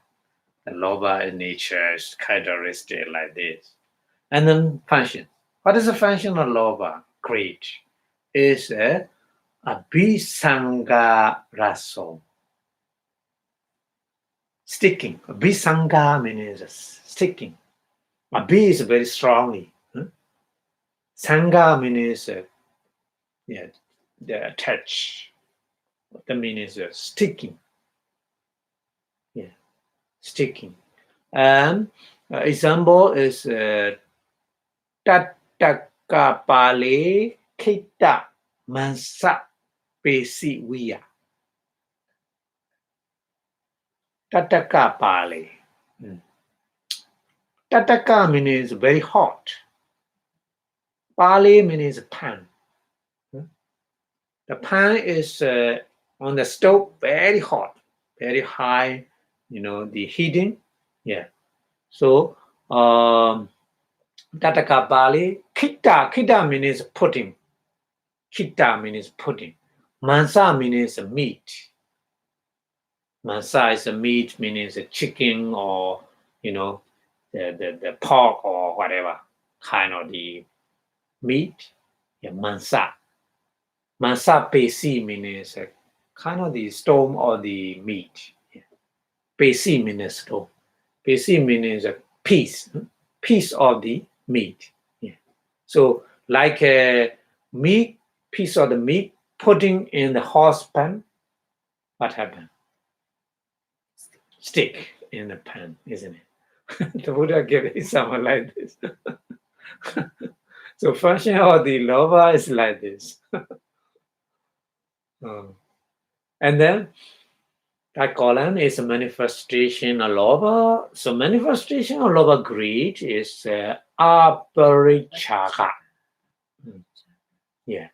the loba in nature is characteristic like this. And then function. What is the function of loba? Great. Is a Abhidhamma raso. Sticking. Abhidhamma means sticking. Abhi is very strongly. Sangha means the attach. That means sticking. Yeah, sticking. And example is tatakapale kita mansa pesi wiya. Tatakapale. Tataka means very hot. Pale means pan. The pan is on the stove, very hot, very high, the heating. Yeah. So, tataka bali, kita means pudding. Kita means pudding. Mansa means meat. Mansa is a meat, means a chicken or, the pork or whatever kind of the meat. Yeah, mansa. Mansa pesi means kind of the stone or the meat. Yeah. Pesi means stone. Pesi means a piece of the meat. Yeah. So like a piece of the meat putting in the horse pan, what happened? Stick in the pan, isn't it? The Buddha gave example like this. So function of the loba is like this. And then that column is a manifestation of loba. So manifestation of loba greed is aparichaga. Yeah.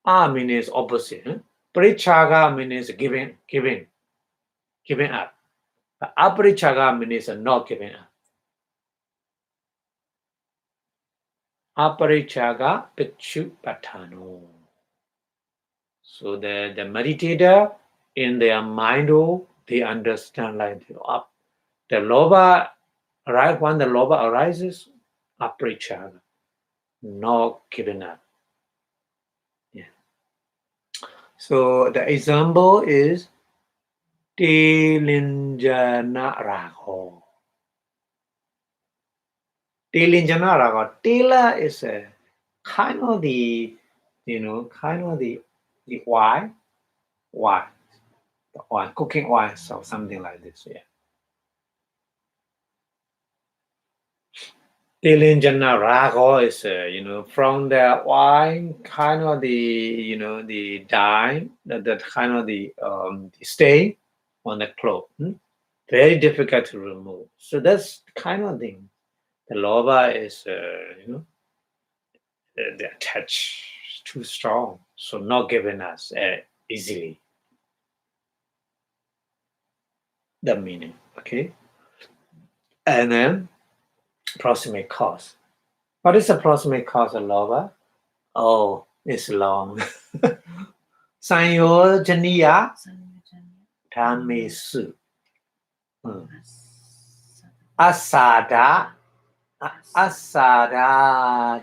A means opposite. Parichaga means giving up. But aparichaga means not giving up. Aparichaga pichupatano. So the meditator in their mind, they understand like the loba, right? When the loba arises, aparichaga, not giving up. Yeah. So the example is Tilinjana Rago. Tilinjana Rago. Tila is a kind of the, the wine, cooking wine, or something like this. Yeah. Tilinjana Rago is, from the wine, kind of the, the dye, that kind of the stain on the cloth. Very difficult to remove. So that's kind of thing. The loba is, the attach too strong, so not giving us easily. The meaning, okay? And then proximate cause. What is the proximate cause of loba? Oh, it's long. Sanyo janiya dhamesu. Asada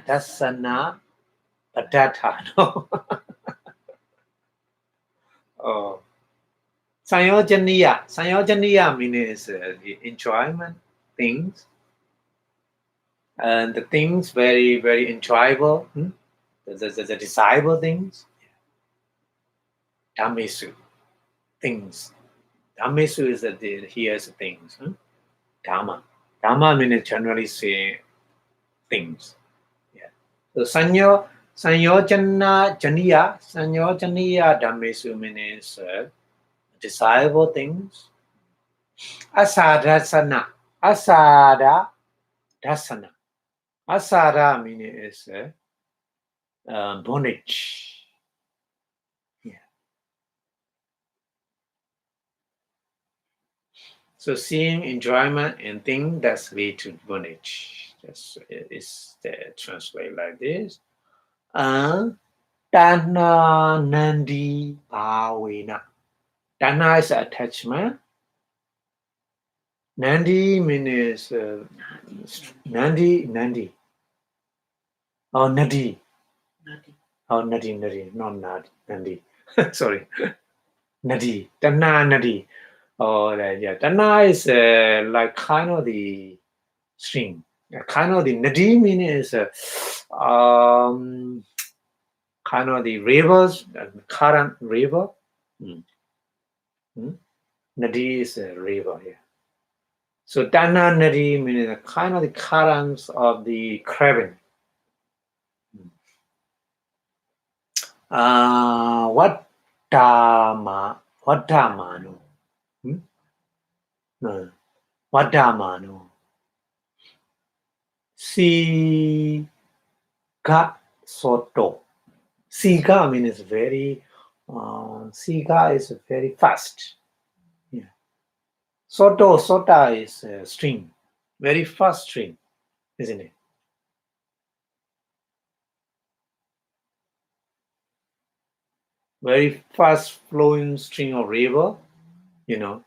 dasana padathano. Oh. Sayojaniya. Sayojaniya means the enjoyment things. and the things very, very enjoyable, the desirable things, Dhammesu, things. Dhammesu is that here's the things. Dhamma. Dhamma means generally say things. Yeah. So Sanyojana Janiya Dhammesu means desirable things. Asadhasana. Asada dasana. Asada means bondage. Yeah. So seeing enjoyment and thing that's lead to bondage. That's is translate like this. Tana Nandi Bhavena. Tana is attachment. Nandi means Nandi. Oh, Nadi. Nadi. Oh, Nadi, not Nandi. Sorry. Nadi. Tana Nadi. Oh, yeah. Tana is like kind of the string. Kind of the Nadi means kind of the rivers, current river. Nadi is a river here. So Dana Nadi means kind of the currents of the craving. What Dhamma? What Dhammano? What Dhammano? Siga Soto. Siga means very. Siga is very fast. Yeah. Sota is a string, very fast string, isn't it? Very fast flowing string of river, yeah.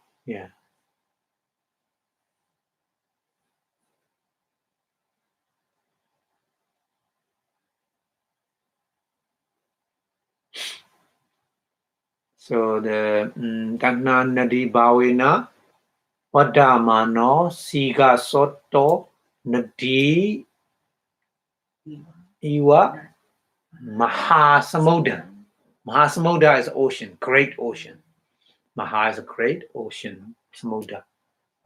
So the Dana Nadi Bhavena, Vadamano, Siga Soto, Nadi Iwa, Mahasamudra. Mahasamudra is ocean, great ocean. Maha is a great ocean, Samudra.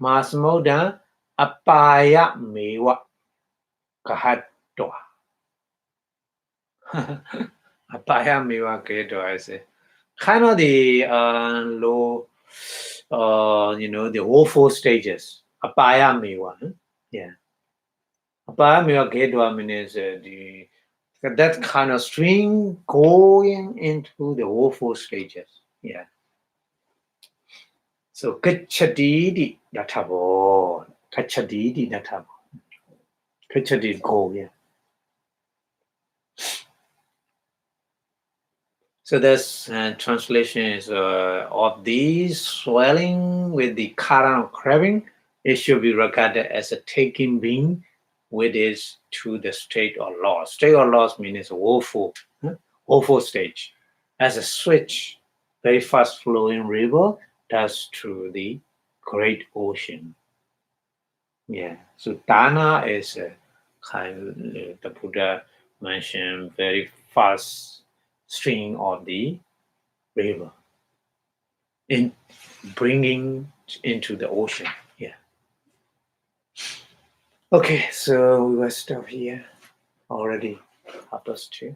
Mahasamudra, Apaya Mewa, Kahatoa. Apaya Mewa Kahatoa, I say. Kind of the low, the whole four stages. Apaya Mewa. Yeah. Apaya Mewa Kahatoa means that kind of string going into the whole four stages. Yeah. So Kachadidi Natabo. Kachadidi Natabo. Kachadidi go, yeah. So this translation is of these swelling with the current of craving, it should be regarded as a taking being with is to the state or loss. State or loss means a woeful stage. As a switch, very fast flowing river does to the great ocean. Yeah. So Dana is a kind of, the Buddha mentioned very fast stream of the river in bringing into the ocean. Yeah. Okay, so we will stop here already 2:30.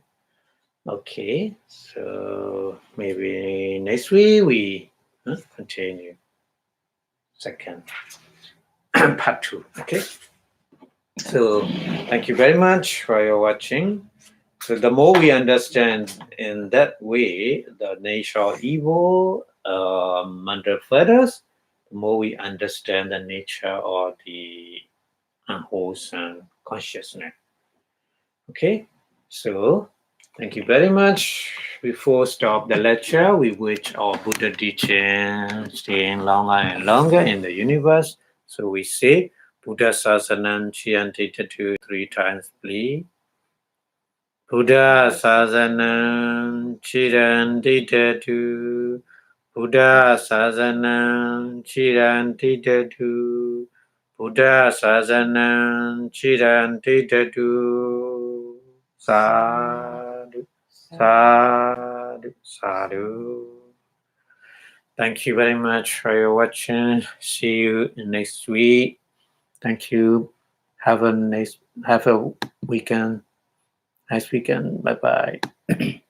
Okay, so maybe next week we continue second part 2. Okay, so thank you very much for your watching. So the more we understand in that way the nature of evil under feathers, the more we understand the nature of the unwholesome consciousness. Okay, so thank you very much. Before stop the lecture, we wish our Buddha teaching staying longer and longer in the universe. So we say Buddha Sasanam Chianti Tatu 3 times, please. Buddha Sasanam Chiranti Tatu. Buddha Sasanam Chiranti Tatu. Buddha Sasanam Chiranti Tatu Sadhu Sadhu Sadhu. Thank you very much for your watching. See you next week. Thank you. Have a weekend. Nice weekend. Bye bye.